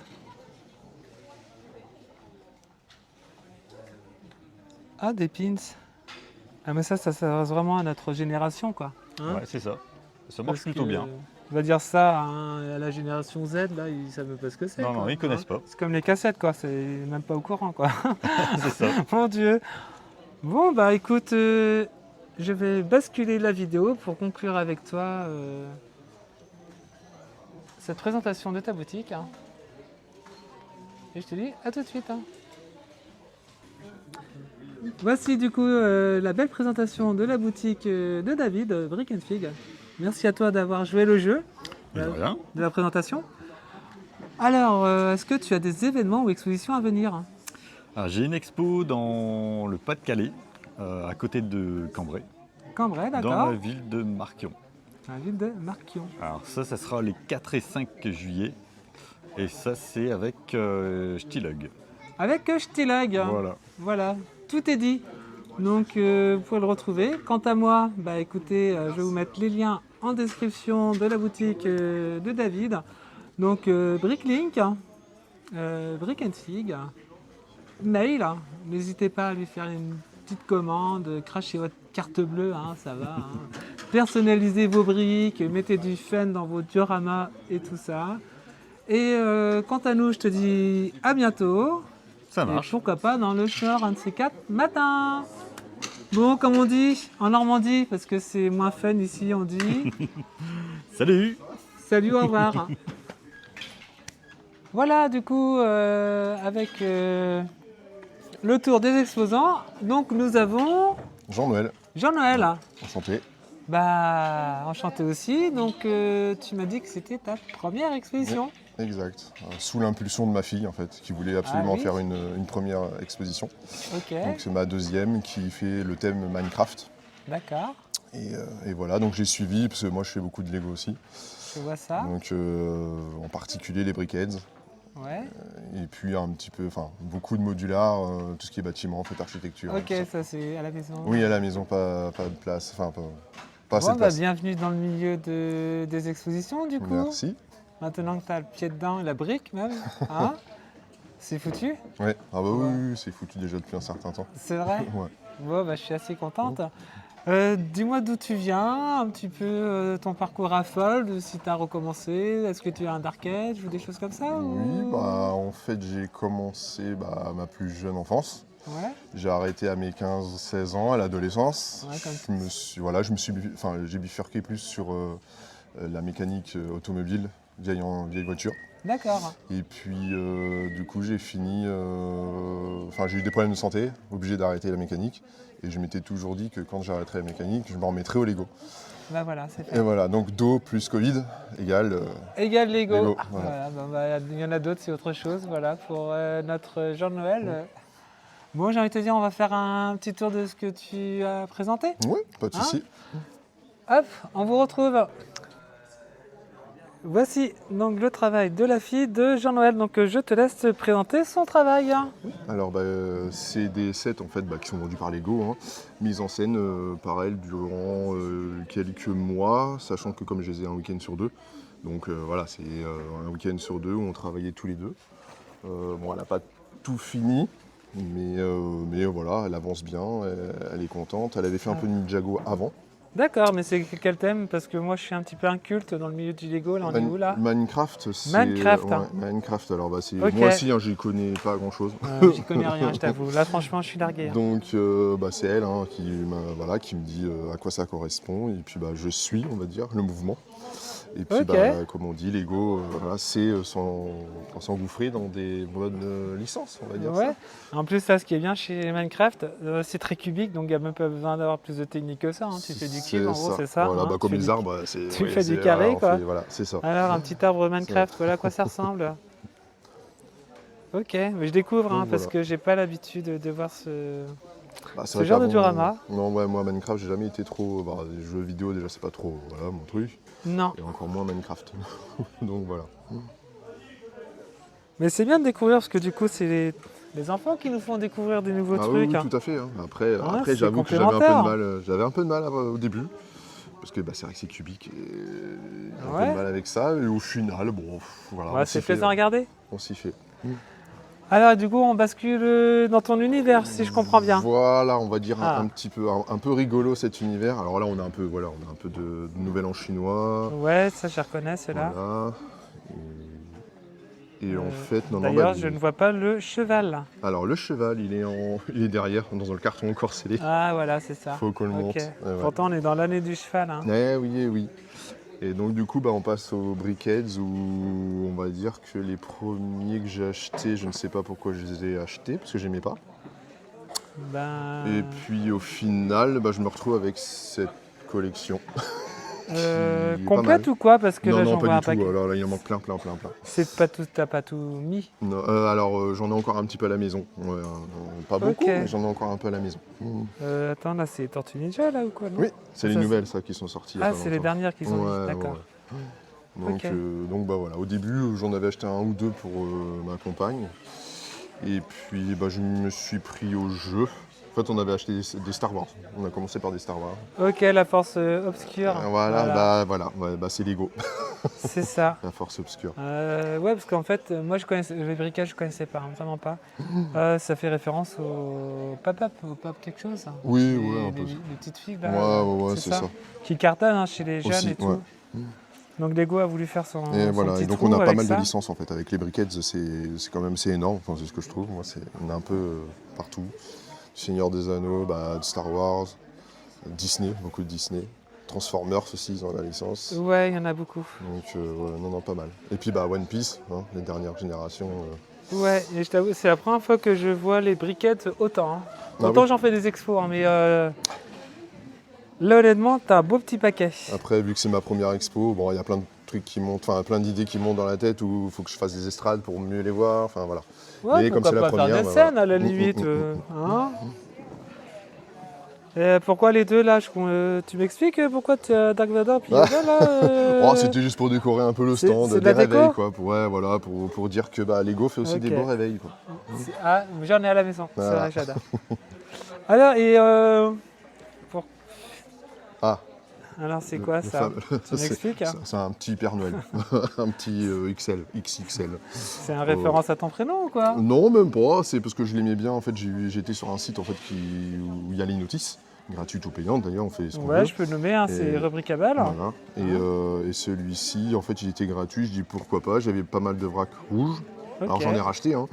Ah, des pins. Ah, mais ça s'adresse vraiment à notre génération, quoi. Hein? Ouais, c'est ça. Ça marche Parce plutôt que, bien. On va dire ça à la génération Z, là, ils savent même pas ce que c'est. Non, quoi, non, ils connaissent hein. pas. C'est comme les cassettes, quoi. C'est même pas au courant, quoi. C'est ça. Mon Dieu. Bon, bah écoute, je vais basculer la vidéo pour conclure avec toi cette présentation de ta boutique. Hein. Et je te dis à tout de suite. Hein. Voici du coup la belle présentation de la boutique de David, Brick & Fig. Merci à toi d'avoir joué le jeu De rien. de la présentation. Alors, est-ce que tu as des événements ou expositions à venir? Alors, j'ai une expo dans le Pas-de-Calais, à côté de Cambrai, Cambrai, dans d'accord. la ville de Marquion. La ville de Marquion. Alors ça sera les 4 et 5 juillet. Et ça, c'est avec Stilug. Avec Stilug. Voilà. Voilà, tout est dit. Donc vous pouvez le retrouver. Quant à moi, bah écoutez, je vais vous mettre les liens en description de la boutique de David. Donc Bricklink, Brick & Fig, mail, n'hésitez pas à lui faire une petite commande, crachez votre carte bleue, hein, ça va. Hein. Personnalisez vos briques, mettez du fun dans vos dioramas et tout ça. Et quant à nous, je te dis à bientôt. Ça Et marche. pourquoi pas dans le Shore, un de ces 4 matins. Bon, comme on dit en Normandie, parce que c'est moins fun ici, on dit Salut. salut, au revoir. Voilà, du coup, avec le tour des exposants, donc nous avons Jean-Noël, Jean-Noël. enchanté. Bah, enchanté aussi. Donc, tu m'as dit que c'était ta première exposition. Exact. Sous l'impulsion de ma fille, en fait, qui voulait absolument Ah oui. faire une première exposition. Ok, Donc c'est ma deuxième qui fait le thème Minecraft. d'accord. Et voilà, donc j'ai suivi, parce que moi je fais beaucoup de Lego aussi. Je vois ça. Donc en particulier les Brickheads. Ouais. Et puis un petit peu, enfin beaucoup de modular, tout ce qui est bâtiment, en fait, architecture. Ok, tout ça. ça c'est à la maison. Oui, à la maison, pas de place, enfin pas assez Bon, de bah, place. bienvenue dans le milieu des expositions, du coup. Merci. Maintenant que tu as le pied dedans et la brique même, hein, c'est foutu. Ouais. Ah bah oui, oui, c'est foutu déjà depuis un certain temps. C'est vrai. Ouais. Bon, bah, je suis assez contente. Dis-moi d'où tu viens, un petit peu ton parcours à Fold, si tu as recommencé, est-ce que tu as un Dark Age ou des choses comme ça Oui, bah, en fait, j'ai commencé ma plus jeune enfance. Ouais, J'ai arrêté à mes 15-16 ans, à l'adolescence. Ouais, comme J'ai bifurqué plus sur la mécanique automobile, vieille voiture. d'accord. Et puis, du coup, j'ai eu des problèmes de santé, obligé d'arrêter la mécanique. Et je m'étais toujours dit que quand j'arrêterais la mécanique, je m'en remettrais au Lego. Bah voilà, c'est fait. Et voilà, donc Do plus Covid égale Égal Lego. Lego, Voilà, il y en a d'autres, c'est autre chose. Voilà, pour notre jour de Noël. Bon, j'ai envie de te dire, on va faire un petit tour de ce que tu as présenté. Oui, pas de Hein souci. Hop, on vous retrouve. Voici donc le travail de la fille de Jean-Noël. Donc je te laisse présenter son travail. Alors, c'est des sets en fait, qui sont vendus par Lego, hein, mis en scène par elle durant quelques mois, sachant que comme je les ai un week-end sur deux, donc voilà, c'est un week-end sur deux où on travaillait tous les deux. Bon, elle n'a pas tout fini, mais voilà, elle avance bien, elle est contente. Elle avait fait un peu de Ninjago avant. D'accord, mais c'est quel thème? Parce que moi je suis un petit peu inculte dans le milieu du Lego. Là, on est où là? Minecraft, c'est. Minecraft, hein. Ouais, Minecraft, alors Ok. moi aussi, hein, j'y connais pas grand-chose. J'y connais rien, je t'avoue. Là franchement je suis largué. Hein. Donc c'est elle qui me dit à quoi ça correspond et puis je suis, on va dire, le mouvement. Et puis Ok. comme on dit, Lego, c'est s'engouffrer dans des bonnes licences, on va dire Ouais. ça. En plus là ce qui est bien chez Minecraft, c'est très cubique, donc il n'y a même pas besoin d'avoir plus de technique que ça. Hein. Tu fais du cube en gros, c'est ça. Voilà, hein. comme Tu fais les du- arbres, tu fais du carré, quoi. Voilà, c'est ça. Alors un petit arbre Minecraft, voilà à quoi ça ressemble. Ok, mais je découvre hein, Donc, parce voilà. que j'ai pas l'habitude de voir ce. C'est Ce vrai genre de qu'avant, diorama. Non, ouais, moi Minecraft, j'ai jamais été trop. Les jeux vidéo déjà, c'est pas trop mon truc. Non. Et encore moins Minecraft. Donc voilà. Mais c'est bien de découvrir parce que du coup c'est les enfants qui nous font découvrir des nouveaux Ah oui, trucs. oui, hein. tout à fait. Hein. Après, c'est j'avoue que complémentaire. j'avais un peu de mal au début. Parce que c'est vrai que c'est cubique. Et j'ai un peu Ouais. de mal avec ça. Et au final, bon, voilà. Ouais, on c'est s'y fait, plaisant à regarder. On s'y fait. Alors du coup on bascule dans ton univers si je comprends bien. Voilà, on va dire Ah. un petit peu, un peu rigolo cet univers. Alors là, on a un peu de nouvel an chinois. Ouais, ça je reconnais ceux-là. Voilà. Et en fait, D'ailleurs je ne vois pas le cheval. Alors le cheval, il est derrière, dans le carton encore scellé. Ah voilà, c'est ça. Faut qu'on le monte. Ok. Ouais. Pourtant on est dans l'année du cheval. Hein. Oui. Et donc du coup, on passe aux briquettes où on va dire que les premiers que j'ai achetés, je ne sais pas pourquoi je les ai achetés, parce que j'aimais pas. Ben, Et puis au final, je me retrouve avec cette collection. qui est pas complète mal. ou quoi? Parce que là Non, j'en vois pas un du tout. paquet. Alors là, il en manque plein. C'est pas tout, t'as pas tout mis. Non, alors j'en ai encore un petit peu à la maison. Ouais, pas beaucoup, Ok. mais j'en ai encore un peu à la maison. Attends, là c'est Tortue Ninja là ou quoi? Non Oui, c'est les Ça, nouvelles ça qui sont sorties. il y a Ah pas c'est les longtemps. dernières qui sont Ouais, mises, d'accord. ouais. Ok. Donc voilà, au début j'en avais acheté un ou deux pour ma compagne. Et puis je me suis pris au jeu. En fait on avait acheté des Star Wars. On a commencé par des Star Wars. Ok, la force obscure. Voilà, c'est Lego, C'est ça. la force obscure. Ouais, parce qu'en fait, moi je connaissais le briquage, je connaissais pas, hein, vraiment pas. Ça fait référence au pop-up, au pop quelque chose. Hein. Oui, Les- ouais, un peu. les petites filles là. Ouais, c'est ça. Qui cartonnent hein, chez les jeunes Aussi, et tout. ouais. Donc Lego a voulu faire son. Et son voilà, petit et donc trou on a pas avec mal ça. de licences en fait. Avec les briquettes, c'est énorme, enfin, c'est ce que je trouve. Moi, on est un peu partout. Seigneur des Anneaux, de Star Wars, Disney, beaucoup de Disney. Transformers aussi, ils ont la licence. Ouais, il y en a beaucoup. Donc non, pas mal. Et puis One Piece, hein, les dernières générations. Ouais, et je t'avoue, c'est la première fois que je vois les briquettes autant. Hein. Ah Autant oui. j'en fais des expos, hein, mais là honnêtement, t'as un beau petit paquet. Après, vu que c'est ma première expo, il y a plein de trucs qui montent, enfin plein d'idées qui montent dans la tête où il faut que je fasse des estrades pour mieux les voir. Enfin voilà. Ouais, Mais comme pourquoi c'est la pas première, faire des voilà. scènes à la limite. Hein. Et pourquoi les deux là tu m'expliques pourquoi tu as Dark Vador puis Yoda là Oh, c'était juste pour décorer un peu le c'est- stand, c'est de des la déco réveils quoi. Pour dire que Lego fait aussi des Ok. beaux réveils quoi. Ah, j'en ai à la maison, Voilà. c'est vrai, j'adore. Alors, et Alors c'est quoi Le ça? fameux- Tu m'expliques hein? C'est un petit Père Noël, un petit XXL. C'est un référence à ton prénom ou quoi? Non, même pas, c'est parce que je l'aimais bien. En fait, j'étais sur un site en fait, où il y a les notices, gratuites ou payantes d'ailleurs, on fait ce qu'on veut. Ouais, je peux le nommer, hein, c'est Et- Rubricable. Voilà. Et celui-ci, en fait, il était gratuit. Je dis pourquoi pas. J'avais pas mal de vracs rouges. Alors Ok. j'en ai racheté, hein.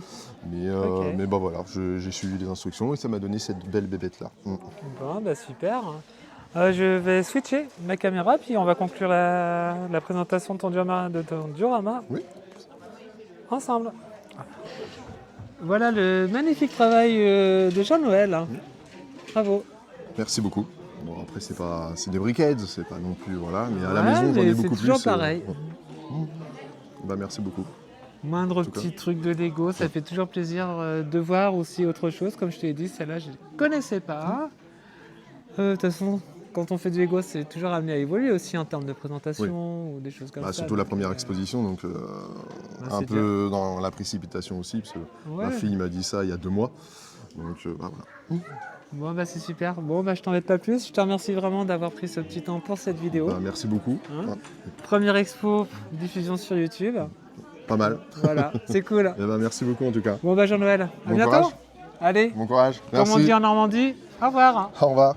Mais, Ok. mais bah voilà, j'ai suivi les instructions et ça m'a donné cette belle bébête là. Bon, bah super. Je vais switcher ma caméra, puis on va conclure la présentation de ton diorama Oui. ensemble. Voilà le magnifique travail de Jean-Noël. hein. Bravo. Merci beaucoup. Bon après c'est des briquettes, c'est pas non plus voilà, mais à la Ouais, maison j'en mais ai beaucoup c'est toujours plus. pareil. Ouais. Bah merci beaucoup. Moindre tout cas. petit truc de Lego, ça fait toujours plaisir de voir aussi autre chose. Comme je t'ai dit, celle-là, je ne connaissais pas. De toute façon, quand on fait du Lego, c'est toujours amené à évoluer aussi en termes de présentation ou des choses comme Bah, ça. surtout la donc, première exposition, donc bah, un c'est peu dans la précipitation aussi, parce que Ouais. ma fille m'a dit ça il y a 2 mois. Donc bah, voilà. Bon, bah c'est super. Bon, bah je t'embête pas plus. Je te remercie vraiment d'avoir pris ce petit temps pour cette vidéo. Bah, merci beaucoup. Hein Ouais, Première expo, diffusion sur YouTube. pas mal. Voilà, c'est cool. Et bah, merci beaucoup en tout cas. Bon, bah Jean-Noël, à Bon bientôt. courage. Allez, Bon courage. comme on Merci. dit en Normandie, au revoir. Au revoir.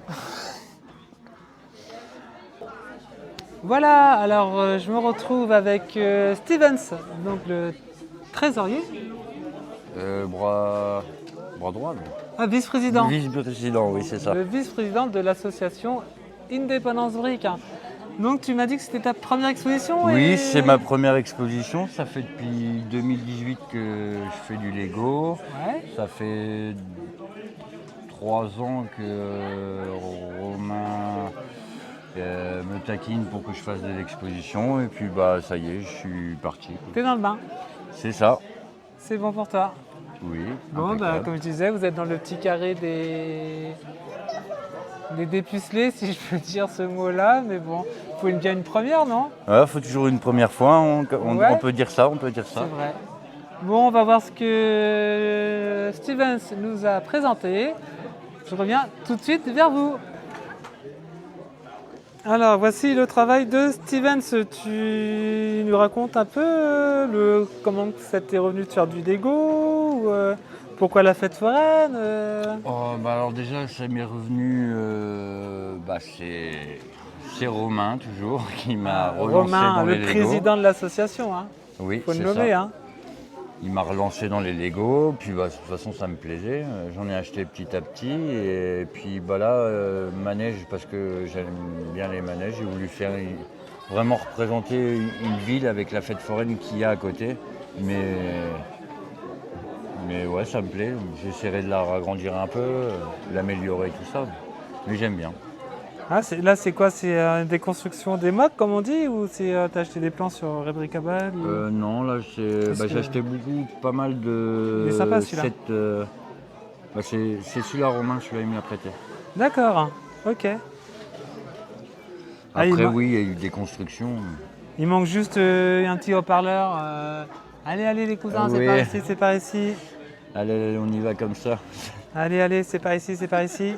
Voilà, alors je me retrouve avec Stevens, donc le trésorier, Bras droit, vice-président. Vice-président, oui, c'est ça. Le vice-président de l'association Indépendance Brick. Donc tu m'as dit que c'était ta première exposition Oui, et- c'est ma première exposition. Ça fait depuis 2018 que je fais du Lego. Ouais. Ça fait 3 ans que Romain me taquine pour que je fasse des expositions. Et puis bah ça y est, je suis parti. T'es dans le bain, C'est ça, c'est bon pour toi. oui. Bon, bah, impeccable. comme je disais, vous êtes dans le petit carré des dépucelés, si je peux dire ce mot-là, mais bon, il faut bien une première, non? Ouais, faut toujours une première fois, on Ouais. peut dire ça, on peut dire ça. C'est vrai. Bon, on va voir ce que Stevens nous a présenté. Je reviens tout de suite vers vous. Alors, voici le travail de Stevens. Tu nous racontes un peu comment ça t'est revenu de faire du Lego ou, pourquoi la fête foraine Oh, bah alors déjà, ça m'est revenu, c'est Romain toujours qui m'a relancé Romain, dans les le Lego. président de l'association. Hein. Oui, Faut le c'est nommer. ça. Hein. Il m'a relancé dans les Lego, puis bah, de toute façon ça me plaisait. J'en ai acheté petit à petit et puis bah là, manège, parce que j'aime bien les manèges, j'ai voulu vraiment représenter une ville avec la fête foraine qu'il y a à côté. Mais ouais, ça me plaît. J'essaierai de la agrandir un peu, l'améliorer, tout ça. Mais j'aime bien. Ah, là, c'est quoi? C'est des constructions des mocs, comme on dit, ou t'as acheté des plans sur Rubricable ou- Non, là Qu'est-ce j'ai que- acheté pas mal de. Il est sympa, celui-là. C'est celui-là, Romain, celui-là il me l'a prêté. D'accord, ok. Ah, Après oui, il y a eu des constructions. Il manque juste un petit haut-parleur. Allez, les cousins, c'est Oui. par ici, c'est par ici. Allez, on y va comme ça. Allez, c'est par ici, c'est par ici.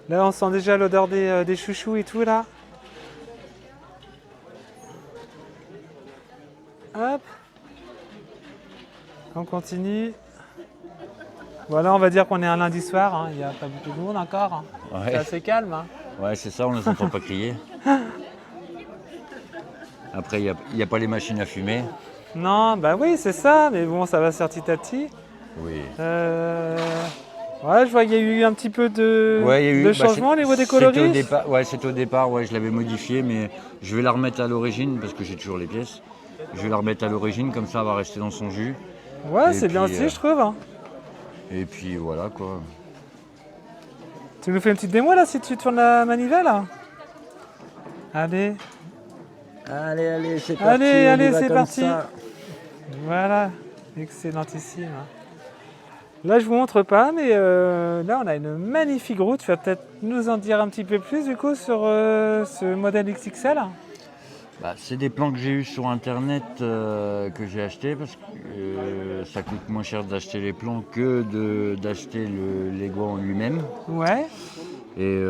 Là, on sent déjà l'odeur des chouchous et tout, là. Hop. On continue. Voilà, on va dire qu'on est un lundi soir. hein. Il n'y a pas beaucoup de monde encore. hein. Ouais. C'est assez calme. hein. Ouais, c'est ça, on ne les entend pas crier. Après, il n'y a pas les machines à fumer. Non, bah oui, c'est ça. Mais bon, ça va se faire petit à petit. Oui. Ouais, je vois qu'il y a eu un petit peu de, Ouais, il y a eu, de changement au niveau des c'était coloris. C'était au départ, ouais, je l'avais modifié, mais je vais la remettre à l'origine parce que j'ai toujours les pièces. Je vais la remettre à l'origine, comme ça elle va rester dans son jus. Ouais, Et c'est bien puis, aussi, je trouve. hein. Et puis voilà quoi. Tu nous fais une petite démo là si tu tournes la manivelle là. Allez, Allez, c'est parti. allez, c'est parti. Voilà, excellentissime. Là, je vous montre pas, mais là, on a une magnifique roue. Tu vas peut-être nous en dire un petit peu plus du coup sur ce modèle XXL. Bah, c'est des plans que j'ai eu sur internet que j'ai acheté parce que ça coûte moins cher d'acheter les plans que d'acheter le Lego en lui-même. Ouais. Et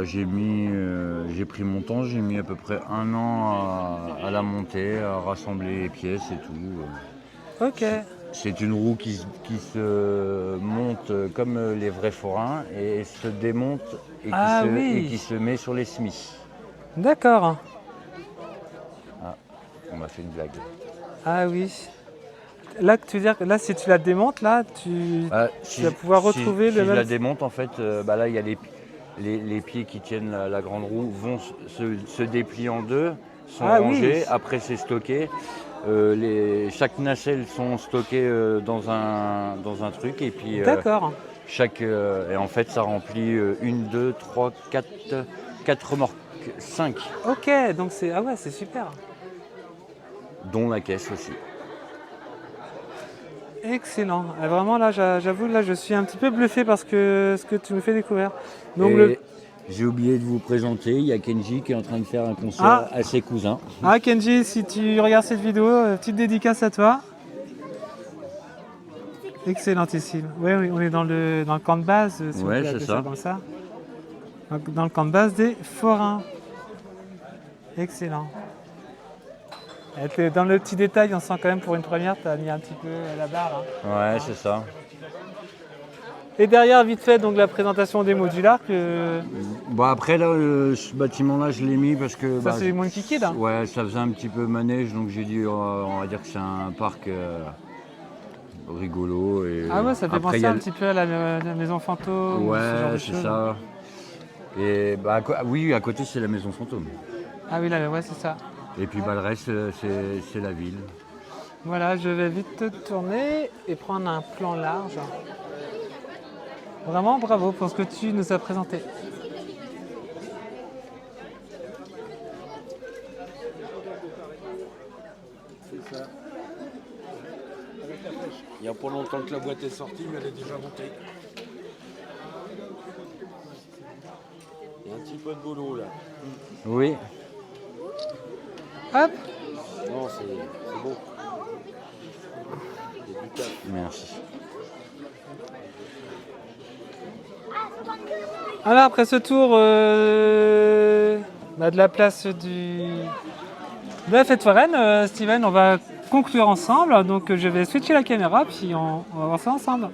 j'ai pris mon temps, j'ai mis à peu près 1 an à la monter, à rassembler les pièces et tout. Ok. C'est une roue qui se monte comme les vrais forains et se démonte et qui se met sur les Smiths. D'accord. Ah, on m'a fait une blague. Ah oui. Là, tu veux dire que là, si tu la démontes, là, tu vas pouvoir retrouver si le je même... la démonte, en fait, là, il y a les pieds qui tiennent la grande roue vont se déplier en deux, sont rangés, après c'est stocké. Chaque nacelle sont stockées dans un truc et puis D'accord. et en fait ça remplit 1, 2, 3, 4 remorques, 5, Ok, donc c'est c'est super. dont la caisse aussi. Excellent. Vraiment là, j'avoue là, je suis un petit peu bluffé parce que ce que tu me fais découvrir. Donc Et j'ai oublié de vous présenter, il y a Kenji qui est en train de faire un concert à ses cousins. Ah Kenji, si tu regardes cette vidéo, petite dédicace à toi. Excellentissime. Oui, on est dans le camp de base, si on peut Ouais, c'est appeler ça. comme ça. Dans le camp de base des forains. Excellent. Et dans le petit détail, on sent quand même pour une première, tu as mis un petit peu la barre. Ouais, c'est ça. Et derrière, vite fait, donc la présentation des modulars que... Bon après là, ce bâtiment-là, je l'ai mis parce que... Ça c'est moins Kiki là. Ouais, ça faisait un petit peu manège, donc j'ai dit, on va dire que c'est un parc rigolo. Et, Ah ouais, ça fait après, penser un petit peu à la maison fantôme. Ouais, ce genre de c'est choses. ça. Et oui, à côté c'est la maison fantôme. Ah oui, là, ouais, c'est ça. Et puis le reste, c'est la ville. Voilà, je vais vite te tourner et prendre un plan large. Vraiment bravo pour ce que tu nous as présenté. C'est ça. Il n'y a pas longtemps que la boîte est sortie, mais elle est déjà montée. Il y a un petit peu de boulot là. Oui. Hop. Non, c'est beau. Il y a du taf. Merci. Alors après ce tour de la place de la fête foraine, Steven, on va conclure ensemble. Donc je vais switcher la caméra puis on va voir ça ensemble.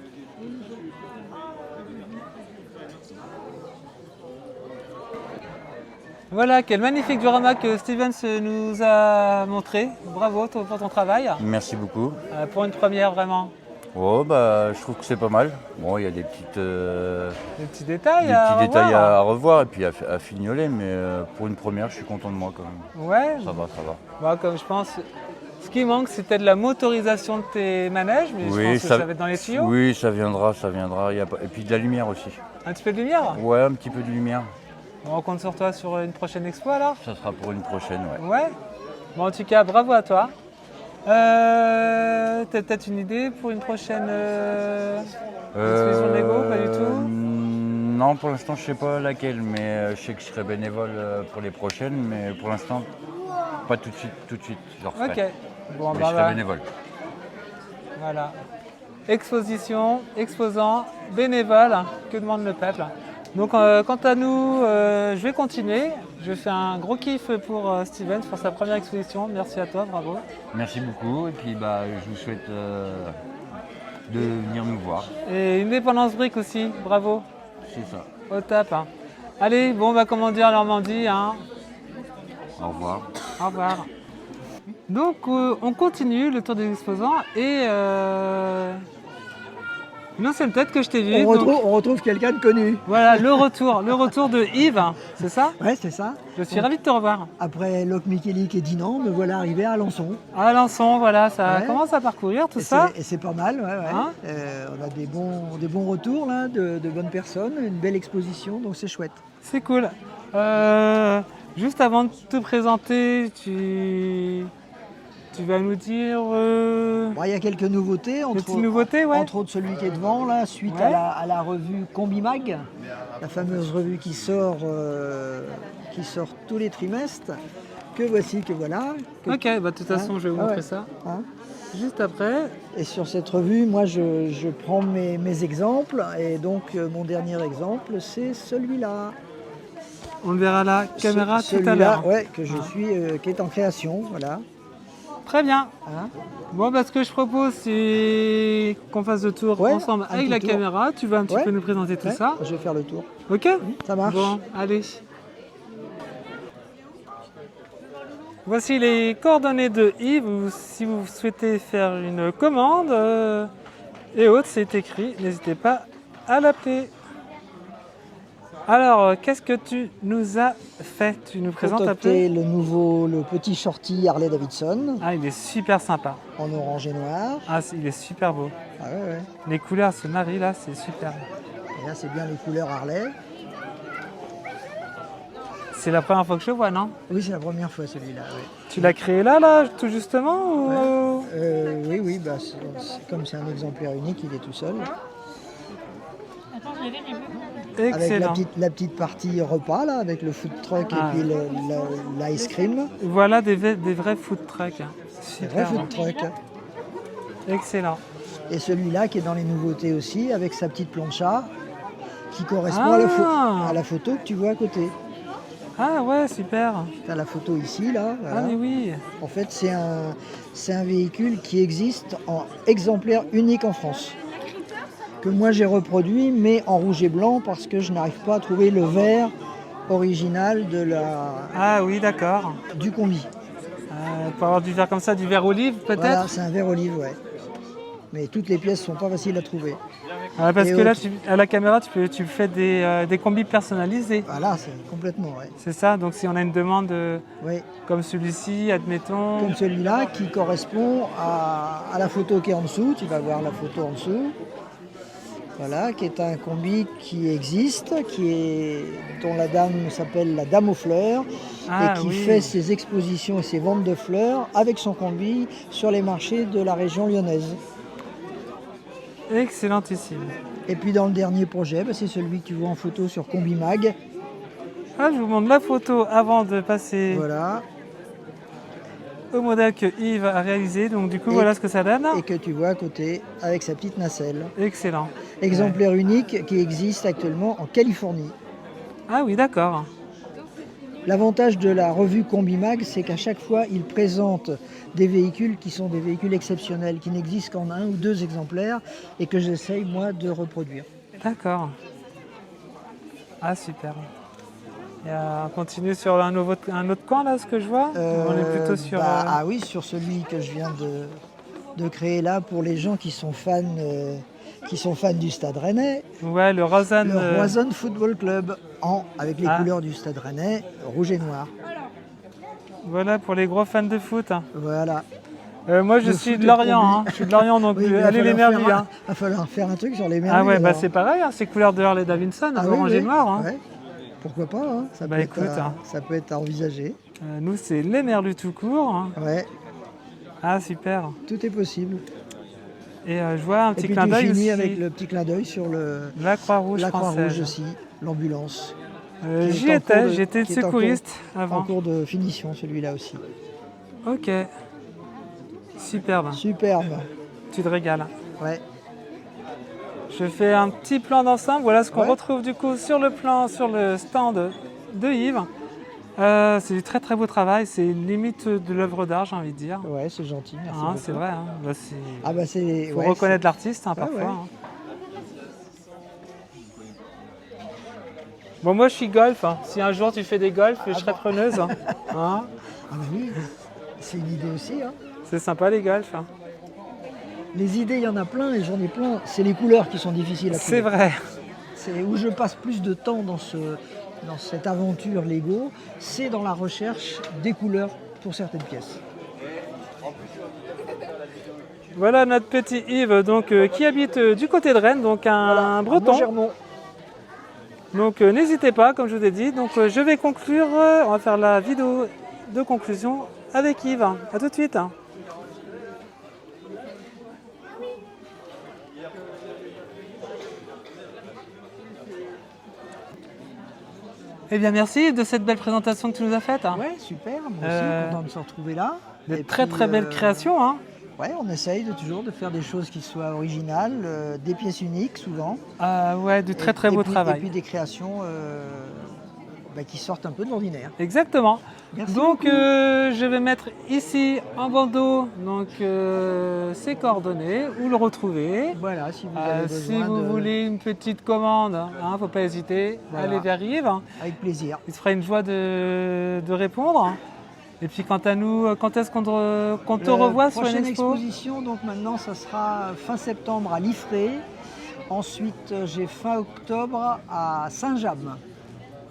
Voilà, quel magnifique diorama que Steven nous a montré. Bravo pour ton travail. Merci beaucoup. Pour une première vraiment. Oh je trouve que c'est pas mal. Bon, il y a des petits détails à revoir et puis à fignoler, mais pour une première, je suis content de moi quand même. Ouais. Ça va. Bah, comme je pense, ce qui manque, c'est peut-être la motorisation de tes manèges, mais je pense que ça va être dans les tuyaux. Oui, ça viendra. Et puis de la lumière aussi. Un petit peu de lumière. Ouais, un petit peu de lumière. On compte sur toi sur une prochaine expo alors. Ça sera pour une prochaine, ouais. Ouais. Bon, en tout cas, bravo à toi. T'as peut-être une idée pour une prochaine exposition de Lego? Pas du tout? Non, pour l'instant, je sais pas laquelle, mais je sais que je serai bénévole pour les prochaines, mais pour l'instant, pas tout de suite. Je le referai. Ok. Bon, mais je serai bénévole. Voilà. Exposition, exposant, bénévole, que demande le peuple? Donc quant à nous, je vais continuer. Je fais un gros kiff pour Steven pour sa première exposition. Merci à toi, bravo. Merci beaucoup et puis je vous souhaite de venir nous voir. Et Indépendance Brick aussi, bravo. C'est ça. Au top. Hein. Allez, bon, on va comment dire Normandie. Hein. Au revoir. Au revoir. Donc on continue le tour des exposants et... Non, c'est peut-être que je t'ai vu. On retrouve quelqu'un de connu. Voilà, le retour de Yves, c'est ça? Ouais, c'est ça. Je suis ravi de te revoir. Après Locke Michelic et Dinan, me voilà arrivé à Alençon. À Alençon, voilà, ça commence à parcourir tout ça. Et c'est pas mal, ouais. Hein on a des bons retours, là, de bonnes personnes, une belle exposition, donc c'est chouette. C'est cool. Juste avant de te présenter, tu vas nous dire... Il y a quelques nouveautés, entre autres celui qui est devant, là, suite à la revue Combimag, la fameuse revue qui sort tous les trimestres, que voilà. Ok, de toute façon, je vais vous montrer ça. juste après. Et sur cette revue, moi, je prends mes exemples. Et donc, mon dernier exemple, c'est celui-là. On le verra à la caméra tout à Celui-là, l'heure. ouais, que je suis, qui est en création, voilà. Très bien. Hein. Bon, ce que je propose, c'est qu'on fasse le tour ensemble avec la caméra. Tu vas un petit peu nous présenter tout ça. Je vais faire le tour. Ok? Ça marche. Bon, allez. Voici les coordonnées de Yves. Si vous souhaitez faire une commande et autres, c'est écrit. N'hésitez pas à l'appeler. Alors, qu'est-ce que tu nous as fait? Tu nous présentes un peu? Le petit shorty Harley Davidson. Ah, il est super sympa. En orange et noir. Ah, il est super beau. Ah ouais. Les couleurs se marient là, c'est super. Et là, c'est bien les couleurs Harley. C'est la première fois que je le vois, non? Oui, c'est la première fois celui-là. Ouais. Tu l'as créé là, tout justement ou... Oui, comme c'est un exemplaire unique, il est tout seul. Excellent. Avec la petite partie repas, là, avec le food truck et puis l'ice cream. Voilà des vrais food trucks. Des vrais food trucks. Excellent. Et celui-là qui est dans les nouveautés aussi, avec sa petite plancha, qui correspond à la photo que tu vois à côté. Ah ouais, super. Tu as la photo ici, là. Voilà. Ah mais oui. En fait, c'est un véhicule qui existe en exemplaire unique en France. Que moi j'ai reproduit, mais en rouge et blanc, parce que je n'arrive pas à trouver le vert original Ah oui, d'accord. Du combi. Pour avoir du verre comme ça, du verre olive peut-être? Voilà, c'est un verre olive, ouais. Mais toutes les pièces sont pas faciles à trouver. Parce que là, à la caméra, tu fais des combis personnalisés. Voilà, c'est complètement, ouais. C'est ça, donc si on a une demande comme celui-ci, admettons... Comme celui-là, qui correspond à la photo qui est en dessous, tu vas voir la photo en dessous. Voilà, qui est un combi qui existe, dont la dame s'appelle la Dame aux fleurs, et qui fait ses expositions et ses ventes de fleurs avec son combi sur les marchés de la région lyonnaise. Excellentissime. Et puis dans le dernier projet, c'est celui que tu vois en photo sur Combi Mag. Ah, je vous montre la photo avant de passer au modèle que Yves a réalisé. Donc du coup, voilà ce que ça donne. Et que tu vois à côté avec sa petite nacelle. Excellent. Exemplaire unique qui existe actuellement en Californie. Ah oui, d'accord. L'avantage de la revue Combi Mag, c'est qu'à chaque fois, il présente des véhicules qui sont des véhicules exceptionnels, qui n'existent qu'en 1 ou 2 exemplaires et que j'essaye, moi, de reproduire. D'accord. Ah, super. Et on continue sur un autre coin, là, ce que je vois. On est plutôt sur... Ah oui, sur celui que je viens de créer là, pour les gens qui sont fans du Stade Rennais. Ouais, le Roazhon... Le Roazhon Football Club, avec les couleurs du Stade Rennais, rouge et noir. Voilà, pour les gros fans de foot. Voilà. Moi, je suis de Lorient. Je suis de Lorient, donc allez les Merlus. Il va falloir faire un truc sur les Merlus. Ah ouais, c'est pareil, c'est couleur de Harley Davidson, orange et noir. Ouais. Pourquoi pas, ça peut être à envisager. Nous, c'est les Merlus tout court. Ouais. Ah, super. Tout est possible. Et je vois un petit clin d'œil aussi. avec le petit clin d'œil sur la Croix-Rouge française. Croix-Rouge aussi, l'ambulance. J'étais secouriste avant. En cours de finition, celui-là aussi. Ok. Superbe. Superbe. Tu te régales. Ouais. Je fais un petit plan d'ensemble. Voilà ce qu'on retrouve du coup sur le stand de Yves. C'est du très très beau travail. C'est limite de l'œuvre d'art, j'ai envie de dire. Ouais, c'est gentil. Merci. C'est vrai. Il faut reconnaître l'artiste parfois. Bon, moi je suis golf. Si un jour tu fais des golfs, je serai preneuse. Ah oui, c'est une idée aussi. C'est sympa les golfs. Les idées, il y en a plein et j'en ai plein. C'est les couleurs qui sont difficiles à trouver. C'est vrai. C'est où je passe plus de temps dans cette aventure Lego, c'est dans la recherche des couleurs pour certaines pièces. Voilà notre petit Yves qui habite du côté de Rennes, donc un breton. Donc n'hésitez pas, comme je vous ai dit. Donc je vais conclure, on va faire la vidéo de conclusion avec Yves. A tout de suite. Eh bien merci de cette belle présentation que tu nous as faite. Ouais, super, moi aussi content de se retrouver là. De très très belles créations. Ouais, on essaye toujours de faire des choses qui soient originales, des pièces uniques souvent. Ouais, du très beau travail. Et puis des créations qui sortent un peu de l'ordinaire. Exactement. Merci Donc beaucoup. je vais mettre ici en bandeau donc, ses coordonnées, où le retrouver. Voilà, si vous avez besoin si vous voulez une petite commande, ne faut pas hésiter, Voilà. allez vers Yves. Avec plaisir. Il se fera une joie de répondre. Et puis quant à nous, quand est-ce qu'on te revoit sur une Prochaine expo? exposition, donc maintenant, ça sera fin septembre à Liffré. Ensuite, j'ai fin octobre à Saint-James.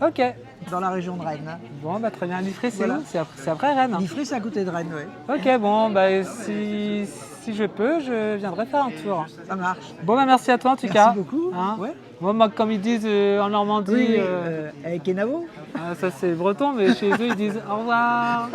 Ok. Dans la région de Rennes. Bon, bah, très bien. Liffré, c'est Voilà. où? C'est après Rennes. Liffré, c'est à côté de Rennes, oui. Ok, bon, bah, si je peux, je viendrai faire un tour. Ça marche. Bon, bah, merci à toi en tout Merci cas. beaucoup. Hein. Ouais. Bon, moi, comme ils disent en Normandie, Oui, avec Kenavo. ça c'est breton, mais chez eux ils disent au revoir.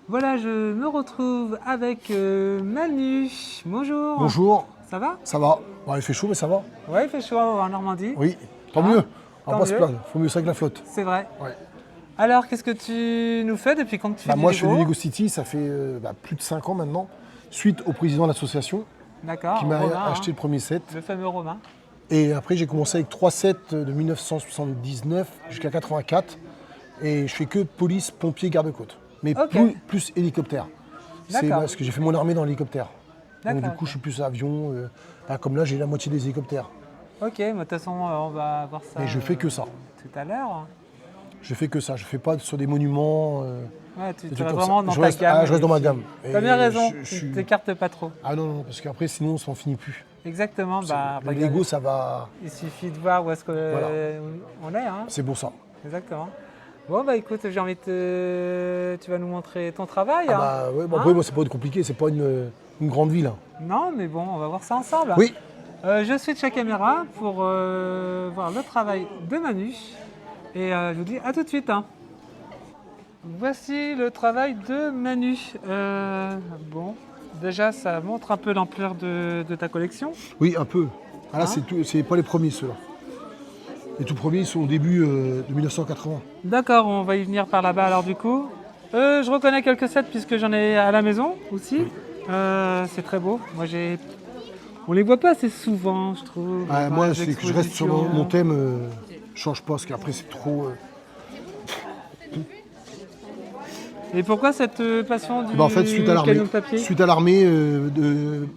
Voilà, je me retrouve avec Manu. Bonjour. Bonjour. Ça va? Ça va. Bon, il fait chaud, mais ça va. Ouais, il fait chaud en Normandie. Oui, tant mieux. On tant va pas se mieux. plaindre. Faut mieux ça que la flotte. C'est vrai. Ouais. Alors, qu'est-ce que tu nous fais depuis quand tu fais du Moi, je fais Lego? du Lego City, ça fait plus de 5 ans maintenant, suite au président de l'association D'accord. qui m'a Romain, acheté le premier set. le fameux Romain. Et après, j'ai commencé avec 3 sets de 1979 jusqu'à 84. Et je fais que police, pompiers, garde-côte. Mais Ok. plus hélicoptère. C'est D'accord. parce que j'ai fait mon armée dans l'hélicoptère. Donc du D'accord, coup, je suis plus avion. Comme là, j'ai la moitié des hélicoptères. Ok, mais de toute façon, on va voir ça. Et je fais que ça. Tout à l'heure. Je fais que ça. Je fais pas sur des monuments. Ouais, tu des restes trucs comme vraiment ça. dans je ta reste, gamme. je reste dans ma gamme. T'as Et bien raison, je tu suis- t'écartes pas trop. Ah non, parce qu'après, sinon, on s'en finit plus. Exactement. Bah, Le regarde, Lego, ça va. il suffit de voir où est-ce qu'on Voilà. est. Hein. C'est pour ça. Exactement. Bon, bah écoute, j'ai envie de tu vas nous montrer ton travail. Ah hein. bah, ouais, bon, Hein après, moi, c'est pas compliqué. C'est pas une grande ville. Hein. Non, mais bon, on va voir ça ensemble. Oui. Je switch la caméra pour voir le travail de Manu. Et je vous dis à tout de suite. Hein. Voici le travail de Manu. Bon, déjà, ça montre un peu l'ampleur de ta collection. Oui, un peu. Ah, là, Hein c'est pas les premiers, ceux-là. Les tout premiers, ils sont au début de 1980. D'accord, on va y venir par là-bas alors du coup. Je reconnais quelques sets puisque j'en ai à la maison aussi. C'est très beau. Moi, on les voit pas assez souvent, je trouve. Ah, dans moi, les c'est que je reste sur mon thème. Je change pas, parce qu'après, c'est trop. Et pourquoi cette passion du En fait, suite à l'armée, canon de papier? suite à l'armée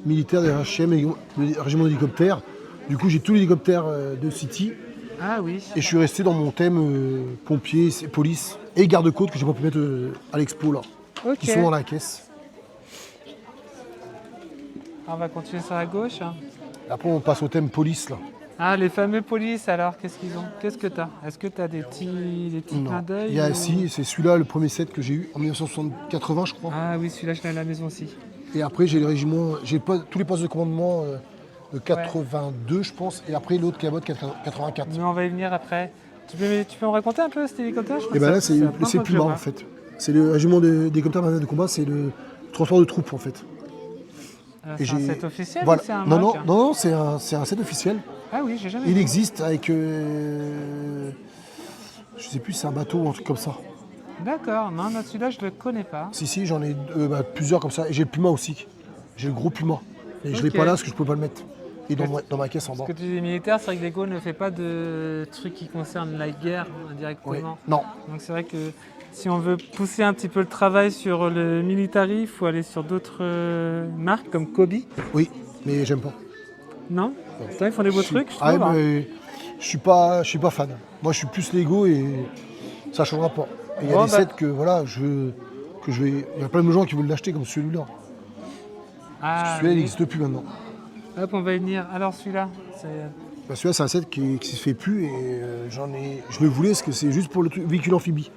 militaire des HM et le régiment d'hélicoptères, du coup, j'ai tous les hélicoptères de City. Ah oui. Et je suis resté dans mon thème pompiers, police et garde-côte que j'ai pas pu mettre à l'expo là. Ok. Qui sont dans la caisse. On va continuer sur la gauche. Après on passe au thème police là. Ah, les fameux polices, alors, qu'est-ce qu'ils ont? Qu'est-ce que tu as? Est-ce que tu as des petits clins d'œil? Il y a, ou- si, c'est celui-là, le premier set que j'ai eu en 1980, je crois. Ah oui, celui-là, je l'ai à la maison aussi. Et après, j'ai les régiments, tous les postes de commandement de 82, je pense, et après l'autre cabot 84. Mais on va y venir après. Tu peux me raconter un peu cet hélicoptère? Je crois Et que bien là, c'est la c'est première fois que je Puma le vois. en fait. C'est le régiment d'hélicoptères marins de combat, c'est le transport de troupes en fait. Et C'est un j'ai- set officiel Voilà. ou c'est un Non, mock? non, c'est un set officiel. Ah oui, j'ai jamais Il vu. existe avec, je sais plus, c'est un bateau ou un truc comme ça. D'accord, non, celui-là, je le connais pas. Si, j'en ai plusieurs comme ça. Et j'ai le Puma aussi. J'ai le gros Puma. Et je l'ai Ok. pas là parce que je peux pas le mettre. Et dans ma caisse en bas. Parce que tu es militaire, c'est vrai que Lego ne fait pas de trucs qui concernent la guerre directement. Oui. Non. Donc c'est vrai que si on veut pousser un petit peu le travail sur le military, il faut aller sur d'autres marques comme Kobe. Oui, mais j'aime pas. Non? Pourtant, ils font des beaux trucs, je Ah, trouve. hein. mais je suis pas fan. Moi, je suis plus Lego et ça changera pas. Et il y a Bon, des bah- sets que voilà, il y a plein de gens qui veulent l'acheter comme celui-là. Ah, Celui-là, il oui. n'existe plus maintenant. Hop, on va y venir. Alors celui-là, c'est... Celui-là, c'est un set qui se fait plus et je le voulais parce que c'est juste pour le véhicule amphibie.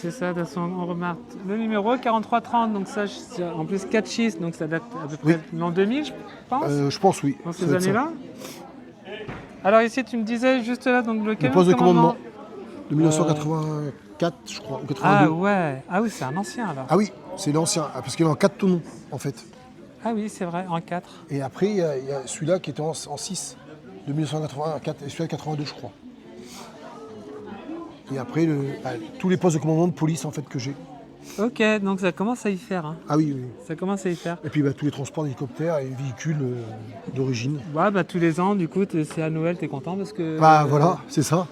C'est ça, de toute façon, on remarque. Le numéro 4330, donc ça, c'est en plus 4 schistes, donc ça date à peu près de l'an 2000, je pense, Je pense, oui. dans Ça ces doit être ça. années-là. Alors ici, tu me disais juste là, donc le Le camion poste de commandement commandement. de 1984, je crois, ou 82. Ah ouais, ah oui, c'est un ancien alors. Ah oui, c'est l'ancien, parce qu'il est en 4 tonneaux, en fait. Ah oui, c'est vrai, en 4. Et après, il y a celui-là qui était en 6, de 1984, et celui-là de 82, je crois. Et après, tous les postes de commandement de police, en fait, que j'ai. Ok, donc ça commence à y faire. hein. Ah oui, oui. Ça commence à y faire. Et puis tous les transports d'hélicoptères et véhicules d'origine. Ouais, bah tous les ans, du coup, c'est à Noël, t'es content parce que... Voilà, c'est ça.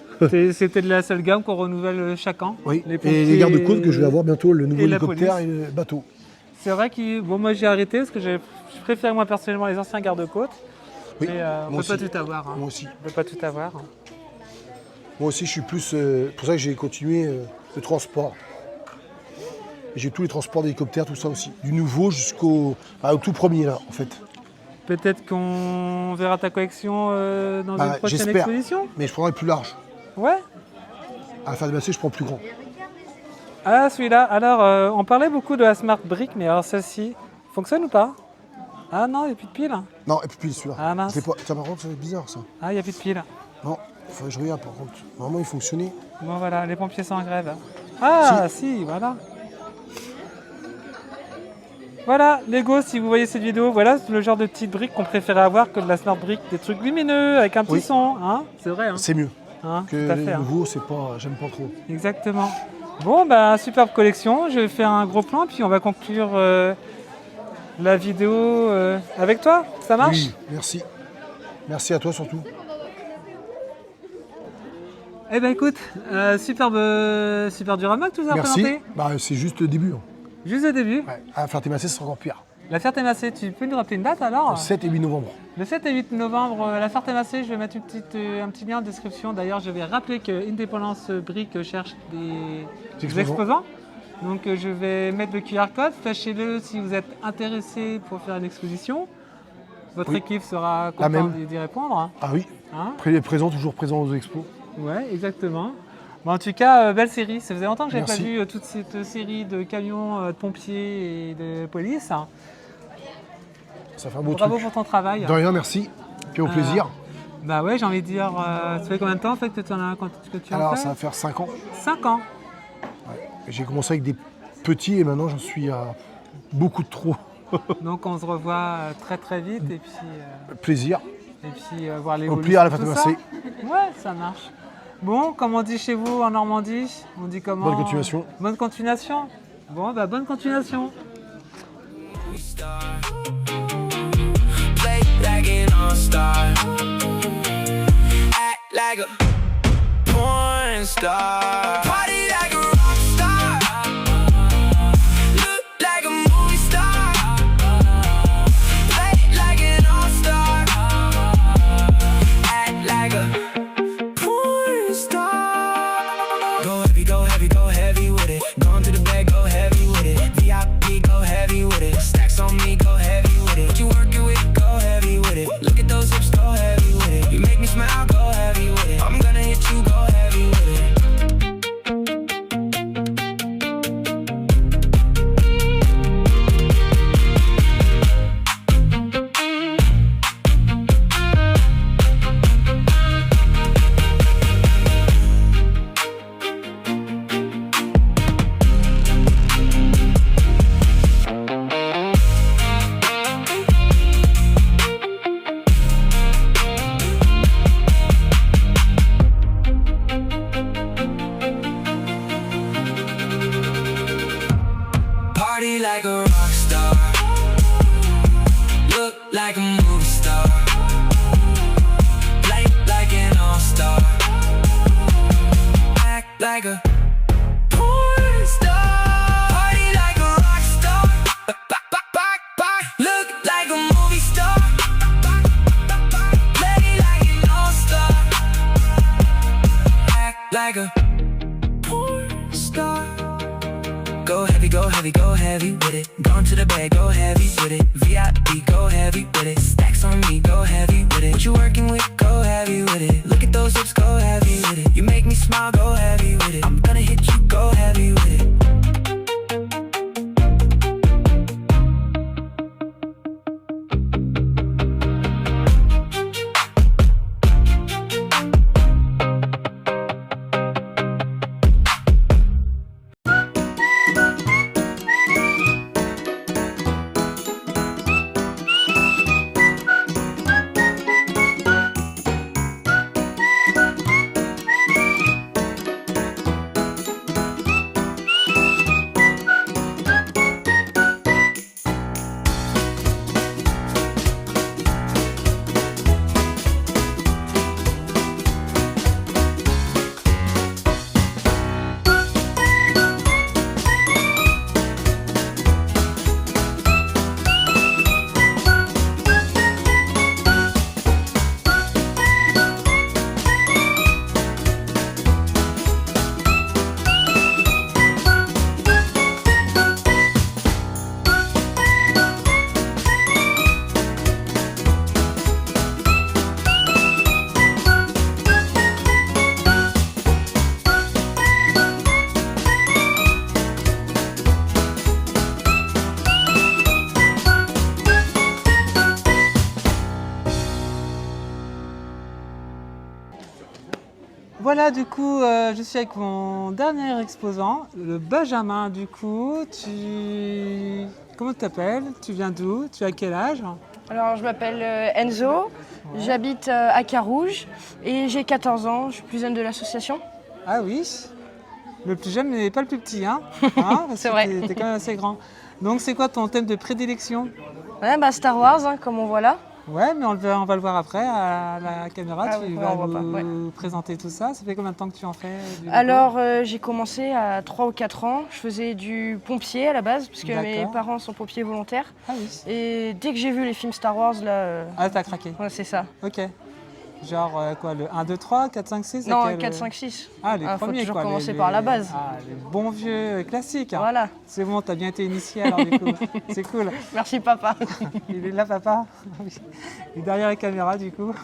C'était de la seule gamme qu'on renouvelle chaque an. Oui, et pompiers les gardes-côtes que je vais avoir bientôt, le nouveau et la hélicoptère police. et le bateau. C'est vrai que bon, moi j'ai arrêté parce que je préfère moi personnellement les anciens gardes-côtes. Oui, mais on moi peut pas aussi. tout avoir. hein. Moi aussi. On peut pas tout avoir. Moi aussi, je suis plus... pour ça que j'ai continué le transport. Et j'ai tous les transports d'hélicoptères, tout ça aussi. Du nouveau jusqu'au au tout premier, là, en fait. Peut-être qu'on verra ta collection dans une prochaine J'espère, exposition. mais je prendrai plus large. Ouais. À la fin de ma je prends plus grand. Ah celui-là. Alors on parlait beaucoup de la Smart Brick, mais alors celle-ci fonctionne ou pas? Ah non, il n'y a plus de piles. Non, et puis celui-là. Ah mince. Tiens, par contre, c'est bizarre, ça. Ah, il n'y a plus de piles. Non, il faudrait que je regarde, par contre. Normalement, il fonctionnait. Bon voilà, les pompiers sont en grève. Ah si, voilà. Voilà, Lego, si vous voyez cette vidéo, voilà le genre de petites briques qu'on préférait avoir que de la Smart Brick, des trucs lumineux avec un petit Oui. son, hein. C'est vrai, hein. C'est mieux. Hein, Que tout à les fait. hein. nouveaux, c'est pas... J'aime pas trop. Exactement. Bon, bah superbe collection. Je vais faire un gros plan, puis on va conclure la vidéo avec toi. Ça marche? Oui, merci. Merci à toi, surtout. Eh ben écoute, super diorama que tu nous as Merci. présenté. C'est juste le début. hein. Juste au début. Ouais. À Ferté-Massé, c'est encore pire. La Ferté-Massé, tu peux nous rappeler une date alors? Le 7 et 8 novembre. Le 7 et 8 novembre, à la Ferté-Massé, je vais mettre un petit lien en description. D'ailleurs, je vais rappeler que Indépendance Brick cherche des exposants. Donc je vais mettre le QR code, flashez-le si vous êtes intéressé pour faire une exposition. Votre équipe sera contente d'y répondre. hein. Ah oui. Hein? Toujours présent aux expos. Ouais, exactement. Bon, en tout cas, belle série. Ça faisait longtemps que je n'avais pas Merci. vu toute cette série de camions, de pompiers et de police. hein. Ça fait un beau Bravo truc. pour ton travail. De rien, merci. Puis au plaisir. Bah ouais, j'ai envie de dire, ça fait combien de temps en fait que tu en Alors, fais? ça va faire 5 ans. 5 ans. J'ai commencé avec des petits et maintenant, j'en suis à beaucoup de trop. Donc on se revoit très très vite et puis, Plaisir. voir les Au plaisir à la Ferté-Massé. Ouais, ça marche. Bon, comme on dit chez vous en Normandie, on dit comment? Bonne continuation. Bonne continuation. Bon, bah bonne continuation. Play like an all-star. Act like a porn star. Party like a rock star. Look like a movie star. Play like an all-star. Act like a porn star. Go heavy, go heavy with it. Going to the bed, go heavy with it. VIP, go heavy with it. Stacks on me, go heavy with it. What you working with, go heavy with it. Look at those hips, go heavy with it. You make me smile, go like a movie star. Play like an all-star. Act like a porn star. Party like a rock star. Look like a movie star. Play like an all-star. Act like a porn star. Go heavy, go heavy, go heavy with it. Gone to the bed, go heavy with it. VIP, go heavy with it. Stacks on me, go heavy with it. What you working with, go heavy with it. Look at those hips, go heavy with it. You make me smile, go heavy with it. I'm gonna hit you, go heavy with it. Voilà, du coup, je suis avec mon dernier exposant, le Benjamin. Du coup, comment tu t'appelles? Tu viens d'où? Tu as quel âge? Alors, je m'appelle Enzo, j'habite à Carouge et j'ai 14 ans, je suis plus jeune de l'association. Ah oui, le plus jeune mais pas le plus petit, hein, C'est vrai. T'es quand même assez grand. Donc, c'est quoi ton thème de prédilection? Ouais, bah Star Wars, hein, comme on voit là. Ouais, mais on va le voir après à la caméra. Ah Tu oui, vas on voit nous présenter tout ça. Ça fait combien de temps que tu en fais Alors, j'ai commencé à 3 ou 4 ans. Je faisais du pompier à la base, parce que mes D'accord. parents sont pompiers volontaires. Ah oui. Et dès que j'ai vu les films Star Wars, là... Ah, t'as craqué. Ouais, c'est ça. Ok. Genre quoi, le 1, 2, 3, 4, 5, 6 Non, lequel, 4, 5, 6. Ah, les Faut premiers toujours quoi. commencer par la base. Ah, les bons vieux classiques. Hein. Voilà. C'est bon, t'as bien été initié alors du coup. C'est cool. Merci papa. Il est là papa. Il est derrière la caméra du coup.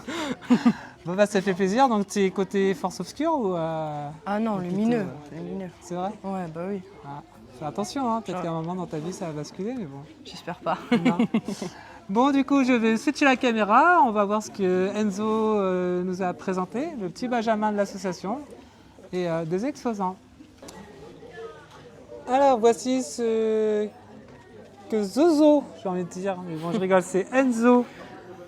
Bon bah ça fait plaisir. Donc tu es côté force obscure ou Ah non, lumineux. Lumineux. C'est vrai? Ouais, bah oui. Ah, fais attention, hein. Peut-être qu'à un moment dans ta vie ça va basculer, mais bon. J'espère pas. Non. Bon, du coup, je vais switcher la caméra. On va voir ce que Enzo nous a présenté, le petit Benjamin de l'association et des exposants. Alors, voici ce que Zozo, j'ai envie de dire, mais bon, je rigole, c'est Enzo,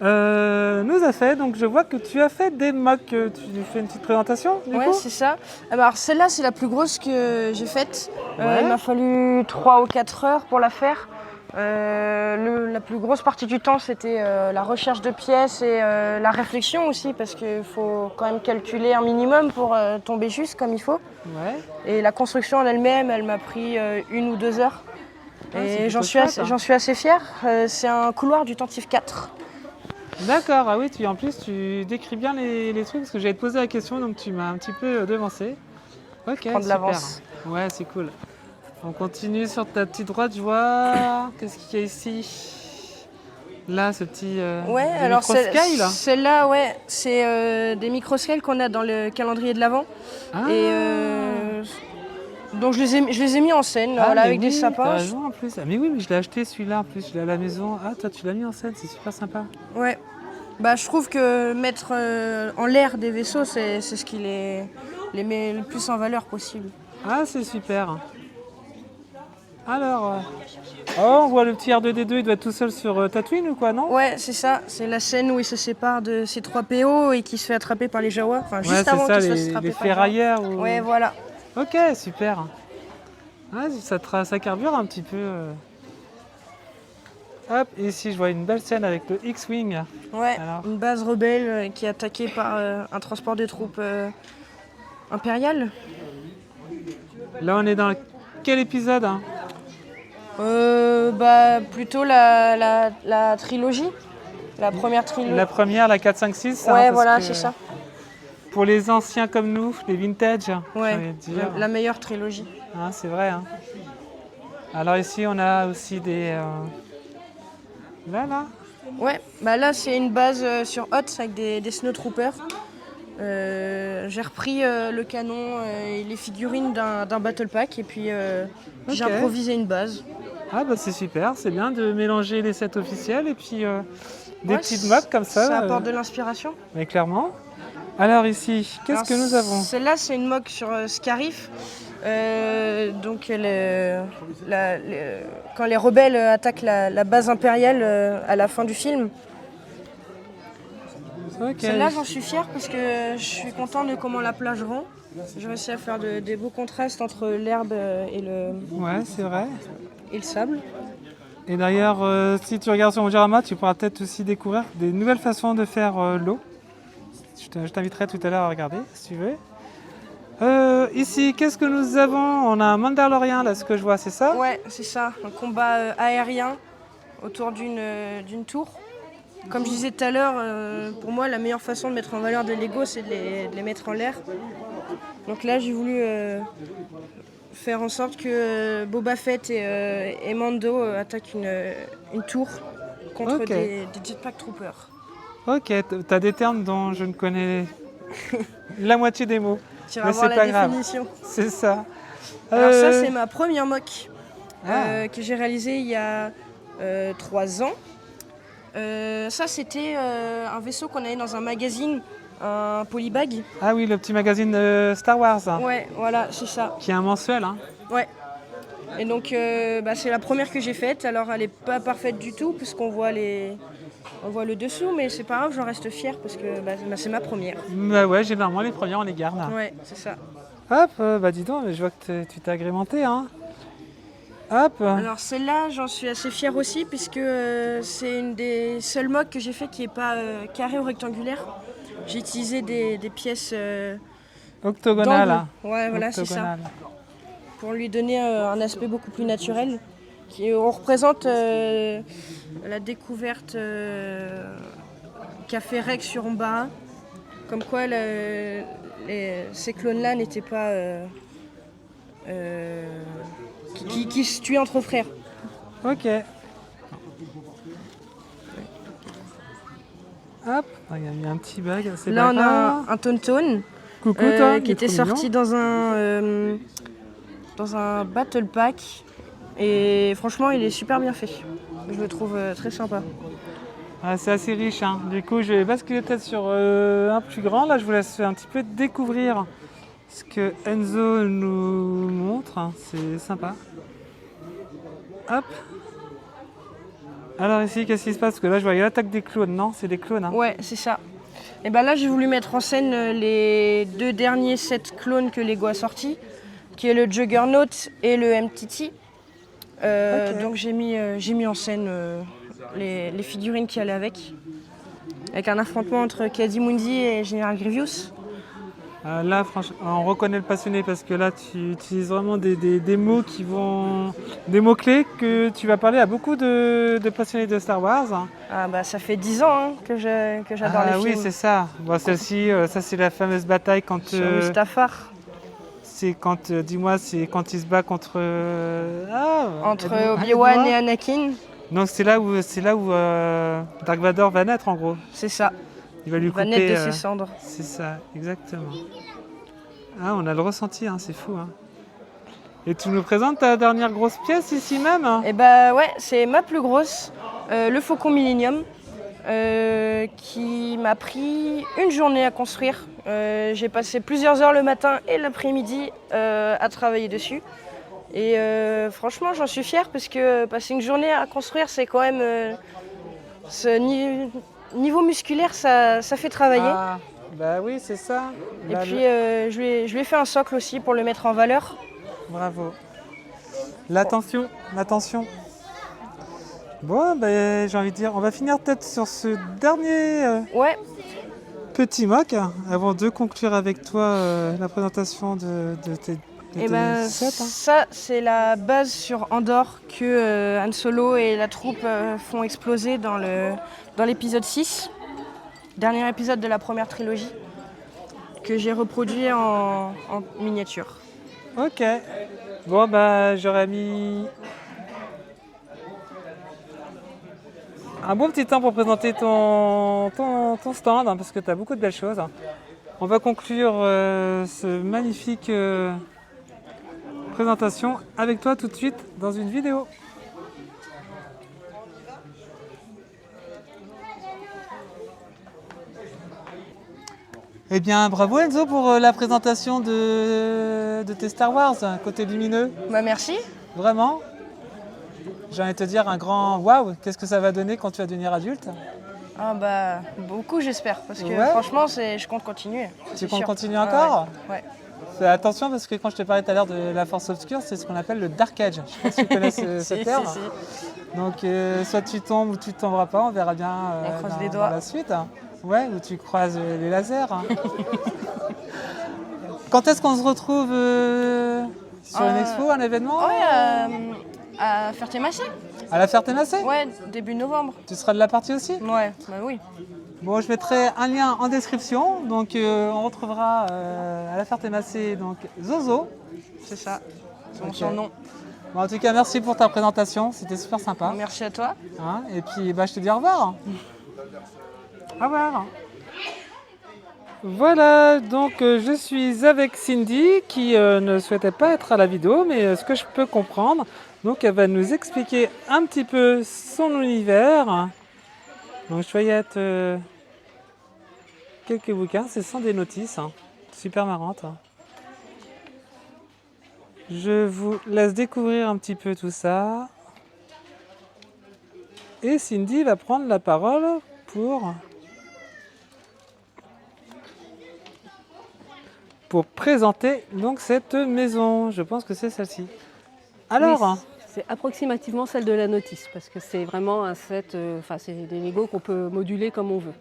nous a fait. Donc, je vois que tu as fait des mocks. Tu fais une petite présentation, du Ouais, coup? c'est ça. Alors, celle-là, c'est la plus grosse que j'ai faite. Ouais. Il m'a fallu 3 ou 4 heures pour la faire. La plus grosse partie du temps, c'était la recherche de pièces et la réflexion aussi, parce qu'il faut quand même calculer un minimum pour tomber juste comme il faut. Ouais. Et la construction en elle-même, elle m'a pris 1 ou 2 heures. Ah, c'est Et j'en plutôt suis, chouette, hein. assez fière. C'est un couloir du Tentif 4. D'accord, ah oui, en plus tu décris bien les trucs, parce que j'allais te poser la question, donc tu m'as un petit peu devancé. Ok, Prends de super. l'avance. Ouais, c'est cool. On continue sur ta petite droite, je vois. Qu'est-ce qu'il y a ici? Là, ce petit Ouais, des alors microscale, là. celle-là, ouais, c'est des microscales qu'on a dans le calendrier de l'Avent. Ah. Et donc je les ai mis en scène, Ah, voilà, mais avec des oui, sapins. T'as raison en plus. Ah, mais oui, mais je l'ai acheté celui-là en plus, je l'ai à la maison. Ah, toi, tu l'as mis en scène, c'est super sympa. Ouais. Bah, je trouve que mettre en l'air des vaisseaux, c'est ce qui les met le plus en valeur possible. Ah, c'est super. Alors, oh, on voit le petit R2D2, il doit être tout seul sur Tatooine ou quoi, non? Ouais, c'est ça. C'est la scène où il se sépare de ses 3 PO et qui se fait attraper par les Jawas. Enfin, Ouais, juste c'est avant ça, qu'il se fasse les attraper par ferrailleurs. Jawas. Ou... Ouais, voilà. Ok, super. Ah, ça carbure un petit peu. Hop, ici je vois une belle scène avec le X-Wing. Ouais, Alors. une base rebelle qui est attaquée par un transport de troupes impériales. Là on est dans quel épisode hein? Plutôt la trilogie. La première trilogie. La première, la 4, 5, 6. Ouais, voilà, c'est ça. Pour les anciens comme nous, les vintage, Ouais, la meilleure trilogie. Hein, c'est vrai. Hein. Alors ici, on a aussi des... Là. Ouais, bah là, c'est une base sur Hoth avec des snowtroopers. J'ai repris le canon et les figurines d'un battle pack et puis j'ai improvisé une base. Ah bah c'est super, c'est bien de mélanger les sets officiels et puis des petites mocks comme ça. Ça apporte de l'inspiration. Mais clairement. Alors ici, qu'est-ce que nous avons? Celle-là, c'est une mock sur Scarif. Donc quand les rebelles attaquent la base impériale à la fin du film. Okay. Celle-là, j'en suis fière parce que je suis contente de comment la plage rend. J'ai réussi à faire des beaux contrastes entre l'herbe et le... Ouais, c'est vrai. Et le sable. Et d'ailleurs, si tu regardes sur mon diorama, tu pourras peut-être aussi découvrir des nouvelles façons de faire l'eau. Je t'inviterai tout à l'heure à regarder, si tu veux. Ici, qu'est-ce que nous avons? On a un Mandalorien, là, ce que je vois, c'est ça? Ouais, c'est ça. Un combat aérien autour d'une tour. Comme je disais tout à l'heure, pour moi, la meilleure façon de mettre en valeur des Lego, c'est de les mettre en l'air. Donc là, j'ai voulu faire en sorte que Boba Fett et Mando attaquent une tour contre des jetpack troopers. Ok, t'as des termes dont je ne connais la moitié des mots. Tu vas voir la définition. C'est ça. Alors ça, c'est ma première mock que j'ai réalisée il y a 3 ans. Ça, c'était un vaisseau qu'on avait dans un magazine, un polybag. Ah oui, le petit magazine Star Wars. Ouais, voilà, c'est ça. Qui est un mensuel, hein. Ouais. Et donc, c'est la première que j'ai faite. Alors, elle n'est pas parfaite du tout, puisqu'on voit on voit le dessous, mais c'est pas grave, j'en reste fière, parce que c'est ma première. Bah ouais, généralement, les premières, on les garde. Ouais, c'est ça. Hop, bah dis donc, je vois que tu t'es agrémenté, hein. Hop. Alors celle-là, j'en suis assez fière aussi puisque c'est une des seules mocks que j'ai fait qui n'est pas carré ou rectangulaire. J'ai utilisé des pièces octogonales. Ouais, voilà, c'est ça. Pour lui donner un aspect beaucoup plus naturel. On représente la découverte qu'a fait Rex sur Umbara. Comme quoi ces clones-là n'étaient pas... qui se tuent entre frères. Ok. Hop, il y a mis un petit bug. Là, on a un Tauntaun qui était sorti dans un battle pack. Et franchement, il est super bien fait. Je le trouve très sympa. Ah, c'est assez riche. Hein. Du coup, je vais basculer peut-être sur un plus grand. Là, je vous laisse un petit peu découvrir ce que Enzo nous montre. C'est sympa. Hop. Alors ici, qu'est-ce qui se passe? Parce que là, je vois l'attaque des clones, non? C'est des clones, hein? Ouais, c'est ça. Et ben là, j'ai voulu mettre en scène les 2 derniers sets clones que Lego a sortis, qui est le Juggernaut et le MTT. Donc j'ai mis en scène les figurines qui allaient avec un affrontement entre Ki-Adi-Mundi et General Grievous. Là, franchement, on reconnaît le passionné parce que là, tu utilises vraiment des mots des mots-clés que tu vas parler à beaucoup de passionnés de Star Wars. Ah bah ça fait 10 ans que j'adore les films. Ah oui, c'est ça. Bon, celle-ci, ça c'est la fameuse bataille quand... Sur Mustafar. C'est quand, dis-moi, c'est quand il se bat contre... entre Obi-Wan et Anakin. Donc c'est là où Dark Vador va naître en gros. C'est ça. Il va lui couper... naître de ses cendres. C'est ça, exactement. Ah, on a le ressenti, hein, c'est fou. Hein. Et tu nous présentes ta dernière grosse pièce ici même? Eh bah ouais, c'est ma plus grosse, le Faucon Millennium, qui m'a pris une journée à construire. J'ai passé plusieurs heures le matin et l'après-midi à travailler dessus. Et franchement, j'en suis fière parce que passer une journée à construire, c'est quand même... Niveau musculaire, ça fait travailler. Ah, bah oui, c'est ça. Et puis, je lui ai fait un socle aussi pour le mettre en valeur. Bravo. L'attention, l'attention. Bon, ben, j'ai envie de dire, on va finir peut-être sur ce dernier Ouais. petit mock avant de conclure avec toi la présentation de tes Et ben, sets. ça, c'est la base sur Andorre que Han Solo et la troupe font exploser dans l'épisode 6, dernier épisode de la première trilogie, que j'ai reproduit en miniature. Ok. Bon, bah, j'aurais mis un bon petit temps pour présenter ton stand, parce que tu as beaucoup de belles choses. On va conclure ce magnifique présentation avec toi tout de suite dans une vidéo. Eh bien, bravo Enzo pour la présentation de tes Star Wars, côté lumineux. Bah merci. Vraiment. J'ai envie de te dire un grand waouh, qu'est-ce que ça va donner quand tu vas devenir adulte? Ah bah beaucoup j'espère, parce que Ouais. franchement je compte continuer. Tu comptes sûr. continuer encore? Ouais. Fais attention parce que quand je te parlais tout à l'heure de la force obscure, c'est ce qu'on appelle le Dark Edge. Je sais pas si tu connais ce Si, terme. si. Donc soit tu tombes ou tu ne tomberas pas, on verra bien On croise les dans doigts. la suite. Ouais, ou tu croises les lasers. Quand est-ce qu'on se retrouve sur une expo, un événement? Ouais, à Ferté-Massé. À la Ferté-Massé? Ouais, début novembre. Tu seras de la partie aussi? Ouais, bah oui. Bon, je mettrai un lien en description, donc on retrouvera à la Ferté-Massé donc Zozo. C'est ça, Ok. son nom. Bon, en tout cas, merci pour ta présentation, c'était super sympa. Merci à toi. Hein, et puis, bah, je te dis au revoir. Au revoir. Voilà, donc je suis avec Cindy qui ne souhaitait pas être à la vidéo, mais ce que je peux comprendre, donc elle va nous expliquer un petit peu son univers. Donc je voyette quelques bouquins, ce sont des notices, super marrantes. Je vous laisse découvrir un petit peu tout ça. Et Cindy va prendre la parole pour présenter donc cette maison. Je pense que c'est celle-ci. Alors, Oui, c'est approximativement celle de la notice, parce que c'est vraiment un set, c'est des Lego qu'on peut moduler comme on veut.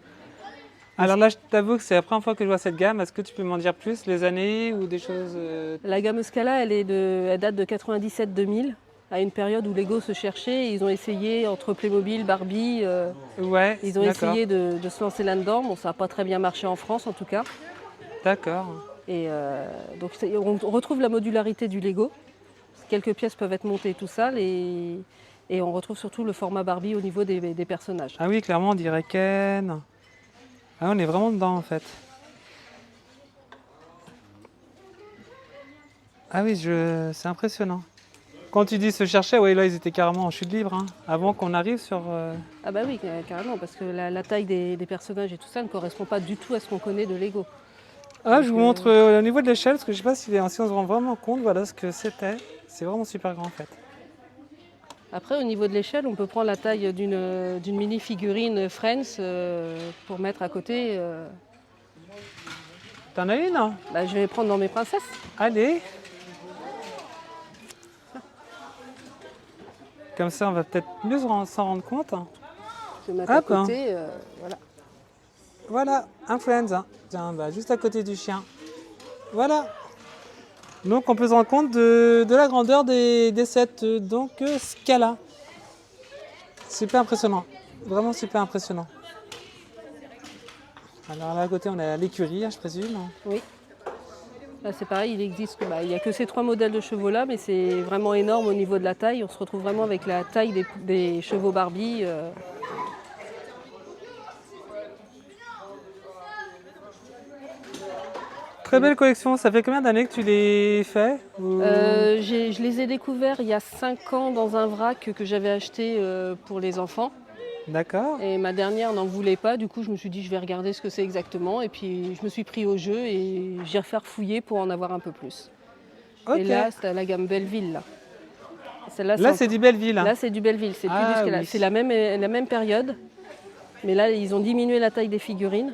alors là, je t'avoue que c'est la première fois que je vois cette gamme. Est-ce que tu peux m'en dire plus, les années ou des choses La gamme Scala, elle date de 97-2000, à une période où Lego se cherchait. Ils ont essayé, entre Playmobil, Barbie, Ouais, ils ont d'accord. essayé de se lancer là-dedans. Bon, ça n'a pas très bien marché en France, en tout cas. D'accord. Et donc, on retrouve la modularité du Lego. Quelques pièces peuvent être montées tout seul, et on retrouve surtout le format Barbie au niveau des personnages. Ah oui, clairement, on dirait Ken. Ah, on est vraiment dedans, en fait. Ah oui, c'est impressionnant. Quand tu dis se chercher, oui, là, ils étaient carrément en chute libre, avant qu'on arrive sur... Ah bah oui, carrément, parce que la taille des personnages et tout ça ne correspond pas du tout à ce qu'on connaît de Lego. Ah, je vous montre au niveau de l'échelle, parce que je ne sais pas si on se rend vraiment compte, voilà ce que c'était. C'est vraiment super grand, en fait. Après, au niveau de l'échelle, on peut prendre la taille d'une mini-figurine Friends pour mettre à côté. T'en as une? Bah, je vais prendre dans mes princesses. Allez. Comme ça, on va peut-être mieux s'en rendre compte. Je vais mettre à Hop, côté, voilà. Voilà, un Friends. Tiens, bah, juste à côté du chien. Voilà. Donc on peut se rendre compte de la grandeur des sets donc Scala. Super impressionnant. Vraiment super impressionnant. Alors là à côté on a l'écurie, je présume. Oui. Là c'est pareil, il existe, il n'y a que ces 3 modèles de chevaux là, mais c'est vraiment énorme au niveau de la taille. On se retrouve vraiment avec la taille des chevaux Barbie. Très belle collection. Ça fait combien d'années que tu les fais Je les ai découverts il y a 5 ans dans un vrac que j'avais acheté pour les enfants. D'accord. Et ma dernière n'en voulait pas, du coup je me suis dit je vais regarder ce que c'est exactement. Et puis je me suis pris au jeu et j'ai refait fouiller pour en avoir un peu plus. Ok. Et là c'est la gamme Belleville. Là, là c'est du Belleville. Là c'est du Belleville, c'est plus du Scala. Oui. C'est la même période. Mais là ils ont diminué la taille des figurines.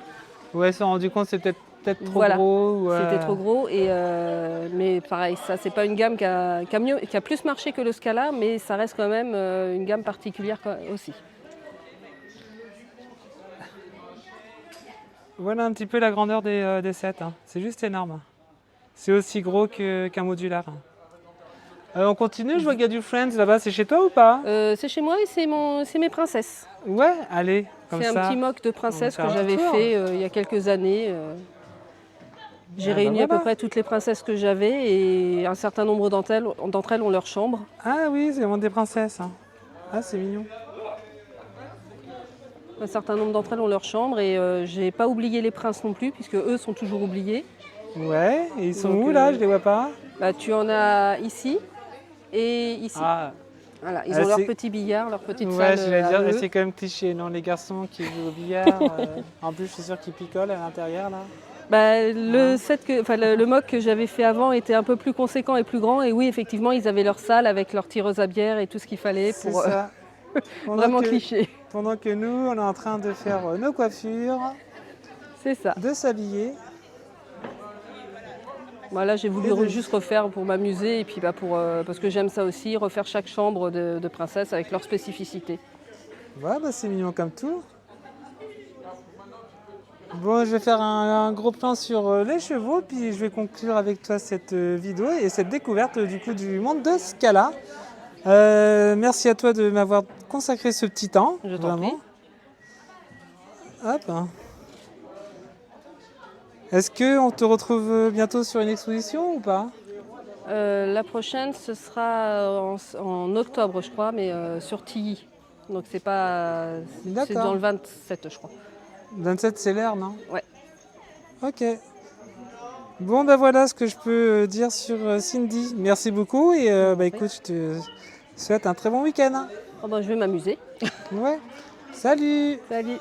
Ouais, ils se sont rendus compte que c'est peut-être peut-être trop Voilà. gros. C'était trop gros. Mais pareil, ça, c'est pas une gamme qui a plus marché que le Scala, mais ça reste quand même une gamme particulière aussi. Voilà un petit peu la grandeur des sets. Hein. C'est juste énorme. C'est aussi gros qu'un modulaire. On continue, je vois qu'il y a du Friends là-bas. C'est chez toi ou pas? C'est chez moi et c'est mes princesses. Ouais, allez, comme ça. C'est un petit mock de princesse On va que faire un j'avais tour. fait il y a quelques années. J'ai Ah, réuni bah à peu voilà. près toutes les princesses que j'avais et un certain nombre d'entre elles ont leur chambre. Ah oui, c'est le monde des princesses. Hein. Ah, c'est mignon. Un certain nombre d'entre elles ont leur chambre et j'ai pas oublié les princes non plus puisque eux sont toujours oubliés. Ouais, et ils sont Donc, où là? Je les vois pas. Bah, tu en as ici et ici. Ah. Voilà, ils Ah, ont leur c'est- petit billard, leur petite Ouais, salle. je vais à dire, eux. c'est quand même cliché, non? Les garçons qui jouent au billard. En plus, je suis sûr qu'ils picolent à l'intérieur là. Bah, le mock que j'avais fait avant était un peu plus conséquent et plus grand. Et oui, effectivement, ils avaient leur salle avec leur tireuse à bière et tout ce qu'il fallait C'est pour ça. Pendant vraiment que- cliché. Pendant que nous, on est en train de faire nos coiffures, C'est ça. de s'habiller. Voilà, j'ai voulu juste refaire pour m'amuser et puis parce que j'aime ça aussi, refaire chaque chambre de princesse avec leurs spécificités. Ouais, bah c'est mignon comme tout. Bon, je vais faire un gros plan sur les chevaux, puis je vais conclure avec toi cette vidéo et cette découverte du coup du monde de Scala. Merci à toi de m'avoir consacré ce petit temps. Je t'en prie. Hop. Est-ce qu'on te retrouve bientôt sur une exposition ou pas? La prochaine, ce sera en octobre, je crois, mais sur Tilly. Donc c'est pas. C'est D'accord. dans le 27, je crois. 27, c'est l'air, non? Ouais. Ok. Bon, bah voilà ce que je peux dire sur Cindy. Merci beaucoup et bah écoute, je te souhaite un très bon week-end. Oh, bah, je vais m'amuser. Ouais. Salut. Salut.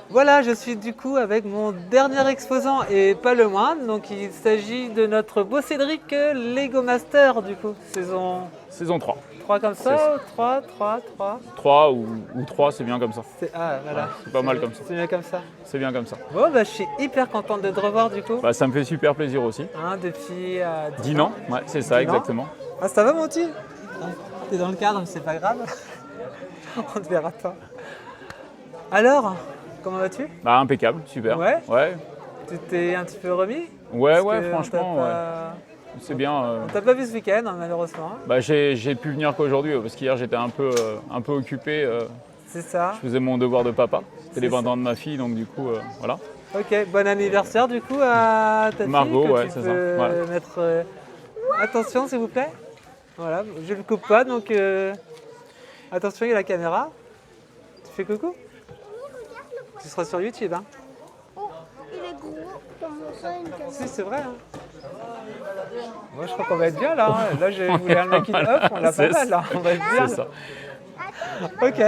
Voilà, je suis du coup avec mon dernier exposant et pas le moindre. Donc il s'agit de notre beau Cédric Lego Master du coup, saison 3. 3 comme ça ou 3, 3 3 ou 3, c'est bien comme ça. Ah, voilà. Ouais, c'est pas mal comme ça. C'est bien comme ça. C'est bien comme ça. Bon, bah, je suis hyper contente de te revoir du coup. Bah, ça me fait super plaisir aussi. Hein, depuis 10 ans, ouais, c'est ça, 10 ans. exactement. Ah, ça va, mon petit? T'es dans le cadre, mais c'est pas grave. On te verra pas. Alors, comment vas-tu? Bah, impeccable, super. Ouais. Ouais, Tu t'es un petit peu remis? ouais, Parce ouais, que franchement, on t'a pas- c'est bien. On t'a pas vu ce week-end, hein, malheureusement. Bah, j'ai pu venir qu'aujourd'hui parce qu'hier j'étais un peu occupé. C'est ça. Je faisais mon devoir de papa. C'était les C'est 20 ans de ma fille, donc du coup, voilà. Ok, bon anniversaire du coup à ta Margot, fille. Que ouais, tu c'est peux ça, ouais. mettre. Attention, s'il vous plaît. Voilà, je ne le coupe pas, donc attention, il y a la caméra. Tu fais coucou? Tu seras sur YouTube, hein? Il est gros pour mon sein, une caméra. Si, c'est vrai. Hein. Moi, je crois qu'on va être bien là. Hein. Là, je voulais un making-up, on l'a pas C'est mal là. On va être bien. C'est ça. Ok.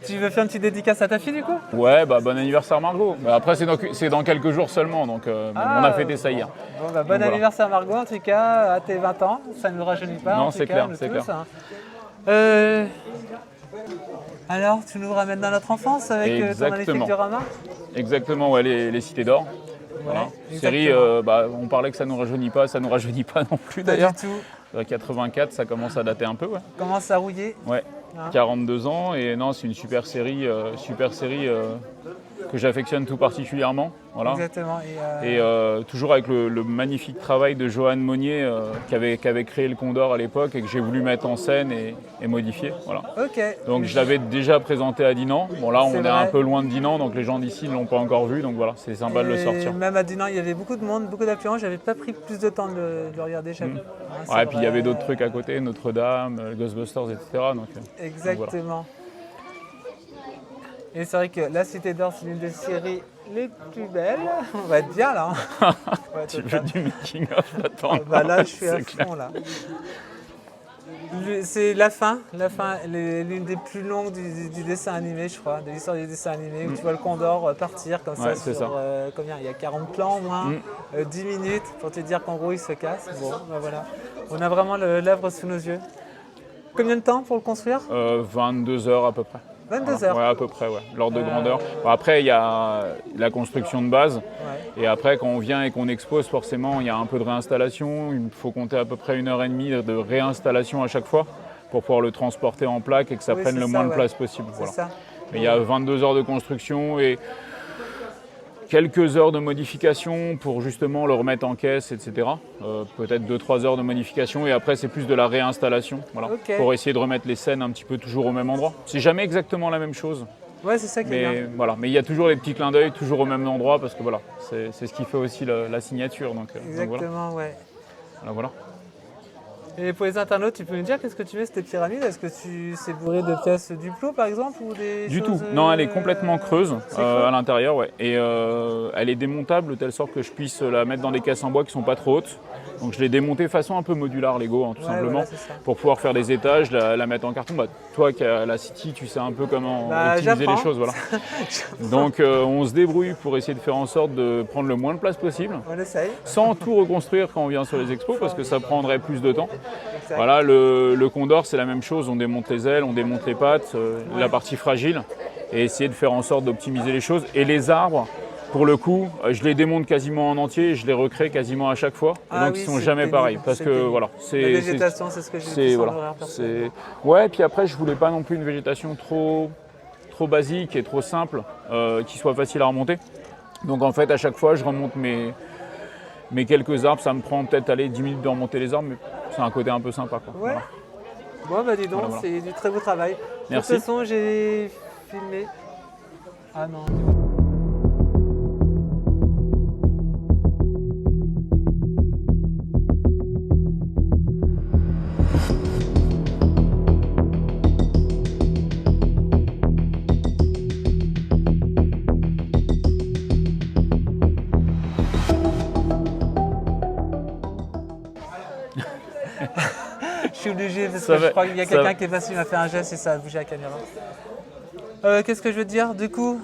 Tu veux faire une petite dédicace à ta fille du coup? Ouais, bah bon anniversaire Margot. Bah, après c'est dans quelques jours seulement, donc on a fêté ça hier. Bon, bah, bon Donc, voilà. anniversaire Margot en tout cas, à tes 20 ans. Ça ne nous rajeunit pas. Non, en tout c'est cas, clair, nous c'est tous, clair. hein. Alors, tu nous ramènes dans notre enfance avec ton magnifique Exactement. diorama? Exactement, ouais, les cités d'or. Voilà. Série, bah, on parlait que ça nous rajeunit pas non plus Pas d'ailleurs. du tout. 84, ça commence à dater un peu, ouais. Commence à rouiller. Ouais, Hein. 42 ans et non, c'est une super série que j'affectionne tout particulièrement. Voilà. Exactement. Et toujours avec le magnifique travail de Johan Monnier qui avait créé le Condor à l'époque et que j'ai voulu mettre en scène et modifier. Voilà. Ok. Donc je l'avais déjà présenté à Dinan. Bon là C'est on est vrai. un peu loin de Dinan, donc les gens d'ici ne l'ont pas encore vu. Donc voilà, c'est sympa de le Et sortir. même à Dinan, il y avait beaucoup de monde, beaucoup d'affluents. J'avais pas pris plus de temps de le regarder. J'avoue. Hein, c'est Ouais, puis il y vrai. avait d'autres trucs à côté, Notre-Dame, Ghostbusters, etc. Donc, Exactement. Et c'est vrai que La Cité d'Or, c'est l'une des séries les plus belles. On va être bien là. Hein. Ouais, tu total. veux du making-of, attends. Bah là, je suis à C'est clair. fond là. C'est la fin, l'une des plus longues du dessin animé, je crois, de l'histoire du dessin animé, où tu vois le Condor partir comme ça Ouais, c'est sur ça. combien? Il y a 40 plans au moins, 10 minutes pour te dire qu'en gros il se casse. Bon, bah voilà. On a vraiment l'œuvre sous nos yeux. Combien de temps pour le construire? 22 heures à peu près. 22 heures. Ouais, à peu près, ouais. L'ordre de grandeur. Bon, après, il y a la construction de base. Ouais. Et après, quand on vient et qu'on expose, forcément, il y a un peu de réinstallation. Il faut compter à peu près 1h30 de réinstallation à chaque fois pour pouvoir le transporter en plaque et que ça Oui, prenne c'est le ça, moins de ouais. place possible. C'est Voilà. ça. Mais il y a 22 heures de construction et quelques heures de modification pour justement le remettre en caisse, etc. Peut-être 2-3 heures de modification et après c'est plus de la réinstallation, voilà, Ok. pour essayer de remettre les scènes un petit peu toujours au même endroit. C'est jamais exactement la même chose, Ouais, c'est ça qui est mais bien. voilà, mais il y a toujours les petits clins d'œil, toujours au même endroit parce que voilà, c'est ce qui fait aussi la signature. Donc voilà. Exactement, ouais. Voilà. Et pour les internautes, tu peux nous dire qu'est-ce que tu mets cette pyramide? Est-ce que c'est bourré de pièces Duplo par exemple ou des Du choses, tout. Non, elle est complètement creuse c'est creux à l'intérieur, ouais. Et elle est démontable de telle sorte que je puisse la mettre dans des caisses en bois qui sont pas trop hautes. Donc je l'ai démontée façon un peu modulaire Lego, hein, tout Ouais, simplement, voilà, c'est ça. pour pouvoir faire des étages, la mettre en carton. Bah, toi qui as la City, tu sais un peu comment Bah, optimiser les j'apprends. choses, voilà. Donc on se débrouille pour essayer de faire en sorte de prendre le moins de place possible, On essaye. sans tout reconstruire quand on vient sur les expos parce que ça prendrait plus de temps. Exact. Voilà, le Condor c'est la même chose, on démonte les ailes, on démonte les pattes, la partie fragile, et essayer de faire en sorte d'optimiser les choses. Et les arbres, pour le coup, je les démonte quasiment en entier et je les recrée quasiment à chaque fois. Et Ah donc oui, ils sont c'est jamais pénible, pareils parce c'est que pénible. voilà, La végétation, c'est ce que j'ai le c'est plus en voilà, horreur, perso. ouais, puis après je voulais pas non plus une végétation trop basique et trop simple, qui soit facile à remonter. Donc en fait à chaque fois je remonte mes quelques arbres, ça me prend peut-être 10 minutes de remonter les arbres, mais c'est un côté un peu sympa, quoi. Ouais. Bon bah dis donc, Voilà. c'est du très beau travail. Merci. De toute façon, j'ai filmé. Ah non. Je suis obligé parce Ça que je va, crois qu'il y a ça quelqu'un va. qui est passé, il m'a fait un geste et ça a bougé la caméra. Qu'est-ce que je veux te dire? Du coup,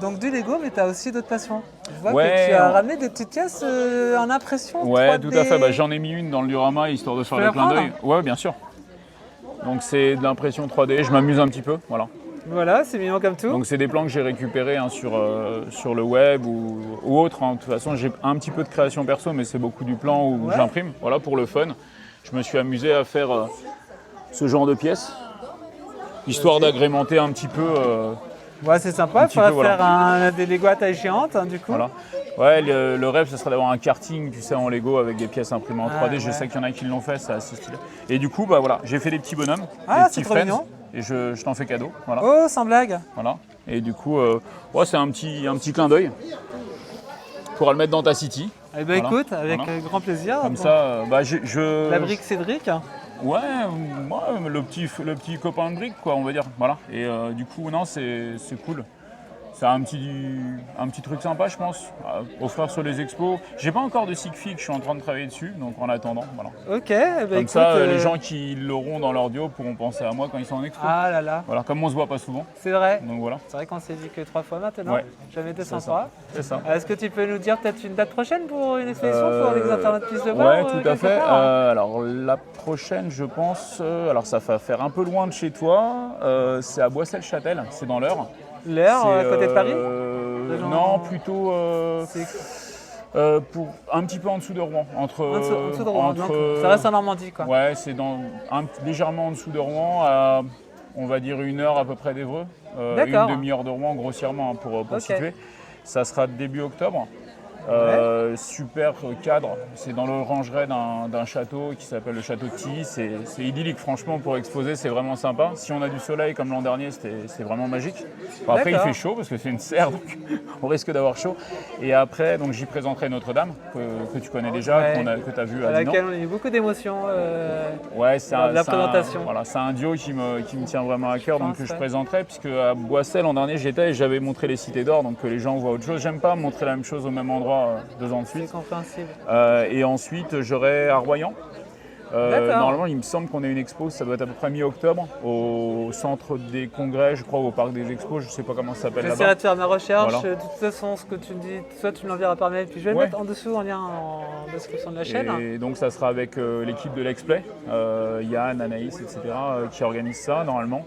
donc du Lego, mais tu as aussi d'autres passions. Je vois Ouais, que tu as on- ramené des petites pièces en impression Ouais, 3D. tout à fait. Bah, j'en ai mis une dans le diorama histoire de faire peux le la clin d'œil. prendre Ouais, bien sûr. Donc c'est de l'impression 3D, je m'amuse un petit peu, voilà. Voilà, c'est mignon comme tout. Donc c'est des plans que j'ai récupérés sur le web ou autre. De toute façon, j'ai un petit peu de création perso, mais c'est beaucoup du plan où j'imprime, voilà, pour le fun. Je me suis amusé à faire ce genre de pièces, histoire d'agrémenter un petit peu. Ouais, c'est sympa, il faudrait faire des Lego à taille géante, hein, du coup. Voilà. Ouais, le rêve, ce serait d'avoir un karting, tu sais, en Lego avec des pièces imprimées en 3D. Je sais qu'il y en a qui l'ont fait, c'est assez stylé. Et du coup, bah voilà, j'ai fait des petits bonhommes, des petits friends, et je t'en fais cadeau. Voilà. Oh, sans blague. Voilà. Et du coup, c'est un petit clin d'œil. Tu pourras le mettre dans ta city. Eh ben écoute, avec grand plaisir. Comme ça, La brique Cédric. Ouais, le petit copain de brique, quoi, on va dire. Voilà. Et du coup, non, c'est cool. C'est un petit truc sympa, je pense, à offrir sur les expos. J'ai pas encore de Sigfig, je suis en train de travailler dessus, donc en attendant, voilà. Ok, bah comme écoute, ça, les gens qui l'auront dans leur duo pourront penser à moi quand ils sont en expo. Ah là là. Voilà, comme on se voit pas souvent. C'est vrai. Donc voilà. C'est vrai qu'on s'est dit que 3 fois maintenant. Ouais. Jamais 200 C'est ça. fois. C'est ça. Est-ce que tu peux nous dire peut-être une date prochaine pour une exposition pour les internautes puissent le voir? Ouais, tout à fait. Alors la prochaine, je pense, alors ça va faire un peu loin de chez toi, c'est à Boissel-Châtel, c'est dans l'Eure. L'Eure, à côté de Paris? Non, plutôt pour un petit peu en dessous de Rouen. En dessous de Rouen, donc ça reste en Normandie, quoi. Ouais, c'est légèrement en dessous de Rouen, à on va dire 1 heure à peu près d'Évreux. Une demi-heure de Rouen, grossièrement, pour situer. Ça sera début octobre. Super cadre, c'est dans l'orangerie d'un château qui s'appelle le château de Tilly, c'est idyllique franchement pour exposer, c'est vraiment sympa. Si on a du soleil comme l'an dernier, c'est vraiment magique. Bon, après il fait chaud parce que c'est une serre, donc on risque d'avoir chaud. Et après donc j'y présenterai Notre-Dame que tu connais déjà, que tu as vu à Dinan. laquelle on a eu beaucoup d'émotions ouais, c'est la présentation. Voilà, c'est un duo qui me tient vraiment à cœur, donc que je présenterai, puisque à Boissel l'an dernier j'étais et j'avais montré les cités d'or, donc que les gens voient autre chose. J'aime pas montrer la même chose au même endroit 2 ans de suite. C'est compréhensible. Et ensuite, j'aurai à Royan. Normalement, il me semble qu'on a une expo, ça doit être à peu près mi-octobre, au centre des congrès, je crois, au parc des expos, je ne sais pas comment ça s'appelle là-bas. J'essaierai de faire ma recherche. Voilà. De toute façon, ce que tu me dis, soit tu me l'enverras par mail, puis je vais le mettre en dessous en lien en description de la chaîne. Et donc, ça sera avec l'équipe de l'Explay, Yann, Anaïs, etc., qui organise ça normalement.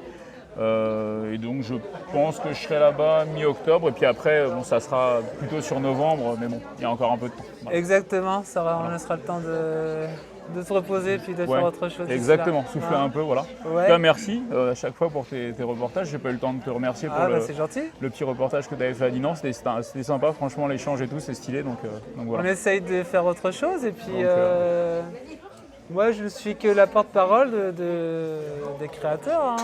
Et donc je pense que je serai là-bas mi-octobre et puis après ça sera plutôt sur novembre, mais bon, il y a encore un peu de temps. Voilà. Exactement, on laissera le temps de se reposer puis de faire autre chose. Exactement, souffler un peu, voilà. En tout cas, merci à chaque fois pour tes reportages. J'ai pas eu le temps de te remercier pour le petit reportage que tu avais fait à Dinan. C'était sympa, franchement, l'échange et tout, c'est stylé. Donc voilà. On essaye de faire autre chose et puis moi, je ne suis que la porte-parole des créateurs.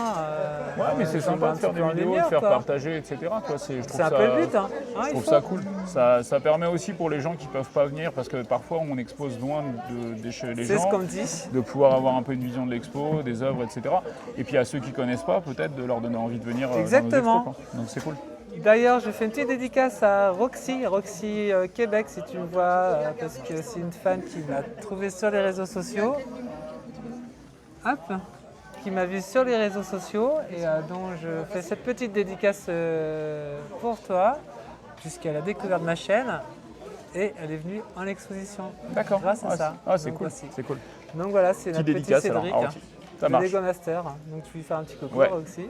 Ouais, mais c'est sympa de faire des vidéos, de faire partager, etc. C'est un peu le but. Je trouve ça cool. Ça permet aussi pour les gens qui ne peuvent pas venir, parce que parfois on expose loin de chez les gens. C'est ce qu'on me dit. De pouvoir avoir un peu une vision de l'expo, des œuvres, etc. Et puis à ceux qui ne connaissent pas, peut-être de leur donner envie de venir dans nos expos. Donc c'est cool. D'ailleurs, je fais une petite dédicace à Roxy Québec, si tu me vois, parce que c'est une fan qui m'a trouvé sur les réseaux sociaux. Hop, qui m'a vu sur les réseaux sociaux et dont je fais cette petite dédicace pour toi, puisqu'elle a découvert ma chaîne et elle est venue en exposition. D'accord. Grâce à ça. Ah, c'est cool. C'est cool. Donc voilà, c'est notre petit Cédric, ça marche. Lego Master. Donc tu lui fais un petit coucou aussi.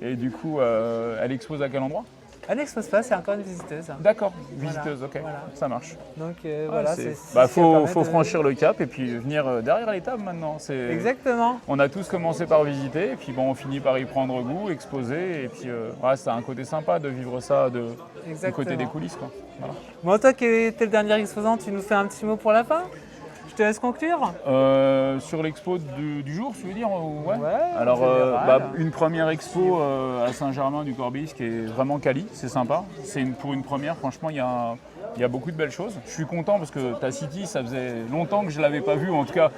Et du coup, elle expose à quel endroit? Elle n'expose pas, c'est encore une visiteuse. D'accord, visiteuse, ok, ça marche. Donc voilà, faut franchir le cap et puis venir derrière les tables maintenant. Exactement. On a tous commencé par visiter et puis bon, on finit par y prendre goût, exposer et puis c'est un côté sympa de vivre ça du côté des coulisses, quoi. Voilà. Bon, toi qui es le dernier exposant, tu nous fais un petit mot pour la fin? Je te laisse conclure. Sur l'expo du jour, tu veux dire? Ouais. Alors, une première expo à Saint-Germain-du-Corbis qui est vraiment quali, c'est sympa. Pour une première, franchement, il y a beaucoup de belles choses. Je suis content parce que ta City, ça faisait longtemps que je ne l'avais pas vue, en tout cas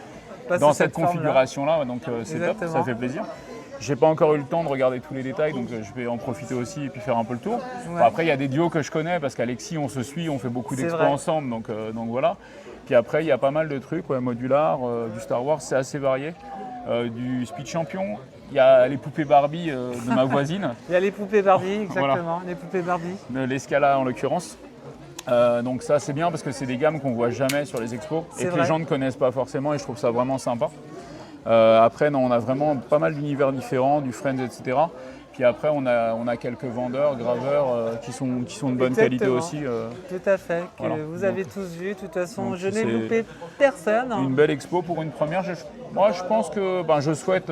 dans cette configuration-là, donc c'est top, ça fait plaisir. J'ai pas encore eu le temps de regarder tous les détails, donc je vais en profiter aussi et puis faire un peu le tour. Bon, après, il y a des duos que je connais parce qu'Alexis, on se suit, on fait beaucoup d'expos ensemble, donc voilà. Puis après, il y a pas mal de trucs, modulars, du Star Wars, c'est assez varié. Du Speed Champion, il y a les poupées Barbie de ma voisine. Il y a les poupées Barbie, exactement, voilà. Les poupées Barbie. De l'Escala en l'occurrence. Donc ça, c'est bien parce que c'est des gammes qu'on voit jamais sur les expos et que les gens ne connaissent pas forcément et je trouve ça vraiment sympa. Après, non, on a vraiment pas mal d'univers différents, du Friends, etc. Puis après, on a quelques vendeurs, graveurs qui sont de bonne qualité aussi. Tout à fait, que voilà. vous avez tous vu. De toute façon, je n'ai c'est loupé personne. Une belle expo pour une première. Moi, je pense que je souhaite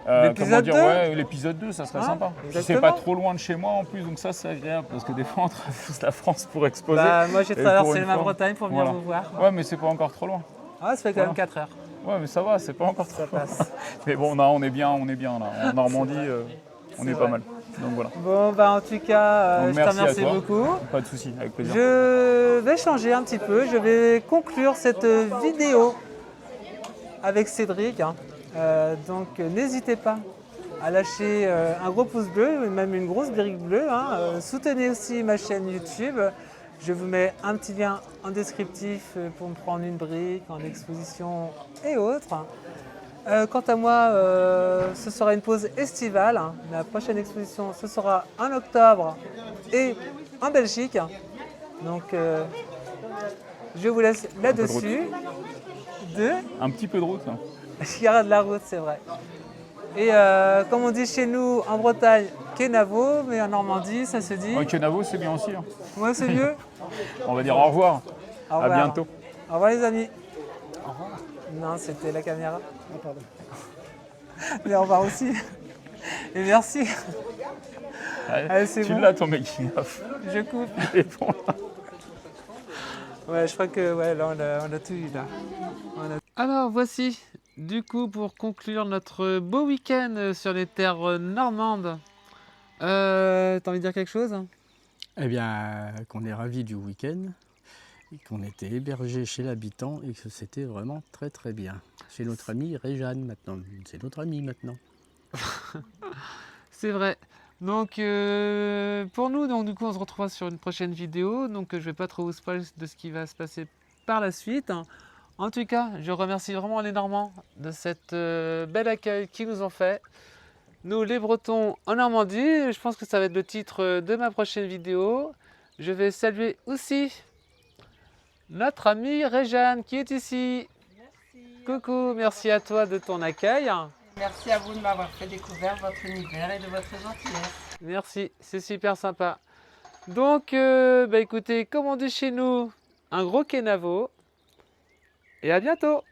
l'épisode 2 ouais, l'épisode 2, ça serait sympa. C'est pas exactement. trop loin de chez moi en plus, donc ça c'est agréable parce que des fois on traverse la France pour exposer. Moi j'ai Et traversé pour ma une fois, Bretagne pour venir vous voir. Ouais, mais c'est pas encore trop loin. Ah, ça fait quand même 4 heures. Ouais, mais ça va, c'est pas encore trop Ça passe. loin. Mais bon, non, on est bien là. En Normandie, on est pas mal. Donc voilà. Bon, en tout cas, Donc, je te remercie beaucoup. Pas de souci, avec plaisir. Je vais changer un petit peu. Je vais conclure cette vidéo avec Cédric. Donc n'hésitez pas à lâcher un gros pouce bleu, même une grosse brique bleue. Soutenez aussi ma chaîne YouTube. Je vous mets un petit lien en descriptif pour me prendre une brique en exposition et autres. Quant à moi, ce sera une pause estivale. La prochaine exposition, ce sera en octobre et en Belgique. Donc, je vous laisse là-dessus. Un petit peu de route. Il y aura de la route, c'est vrai. Et comme on dit chez nous en Bretagne, Kenavo, mais en Normandie, ça se dit. Kenavo, c'est bien aussi. Moi, c'est mieux. On va dire au revoir. Au revoir. À bientôt. Au revoir, les amis. Au revoir. Non, c'était la caméra. Oh, pardon. Mais au revoir aussi. Et merci. Allez, c'est tu bon. l'as ton making-of. Je coupe. Il est bon là. Ouais, je crois que là, on a tout eu là. Alors voici, du coup, pour conclure notre beau week-end sur les terres normandes. T'as envie de dire quelque chose? Eh bien, qu'on est ravis du week-end, et qu'on était hébergés chez l'habitant et que c'était vraiment très très bien. C'est notre amie Réjeanne maintenant, c'est notre amie maintenant. C'est vrai. Donc pour nous, donc, du coup, on se retrouvera sur une prochaine vidéo. Donc je vais pas trop vous spoiler de ce qui va se passer par la suite. En tout cas, je remercie vraiment les Normands de cet bel accueil qu'ils nous ont fait. Nous, les Bretons en Normandie, je pense que ça va être le titre de ma prochaine vidéo. Je vais saluer aussi notre amie Réjeanne qui est ici. Merci. Coucou, merci à toi de ton accueil. Merci à vous de m'avoir fait découvrir votre univers et de votre gentillesse. Merci, c'est super sympa. Donc, écoutez, comme on dit chez nous, un gros kenavo. Et à bientôt.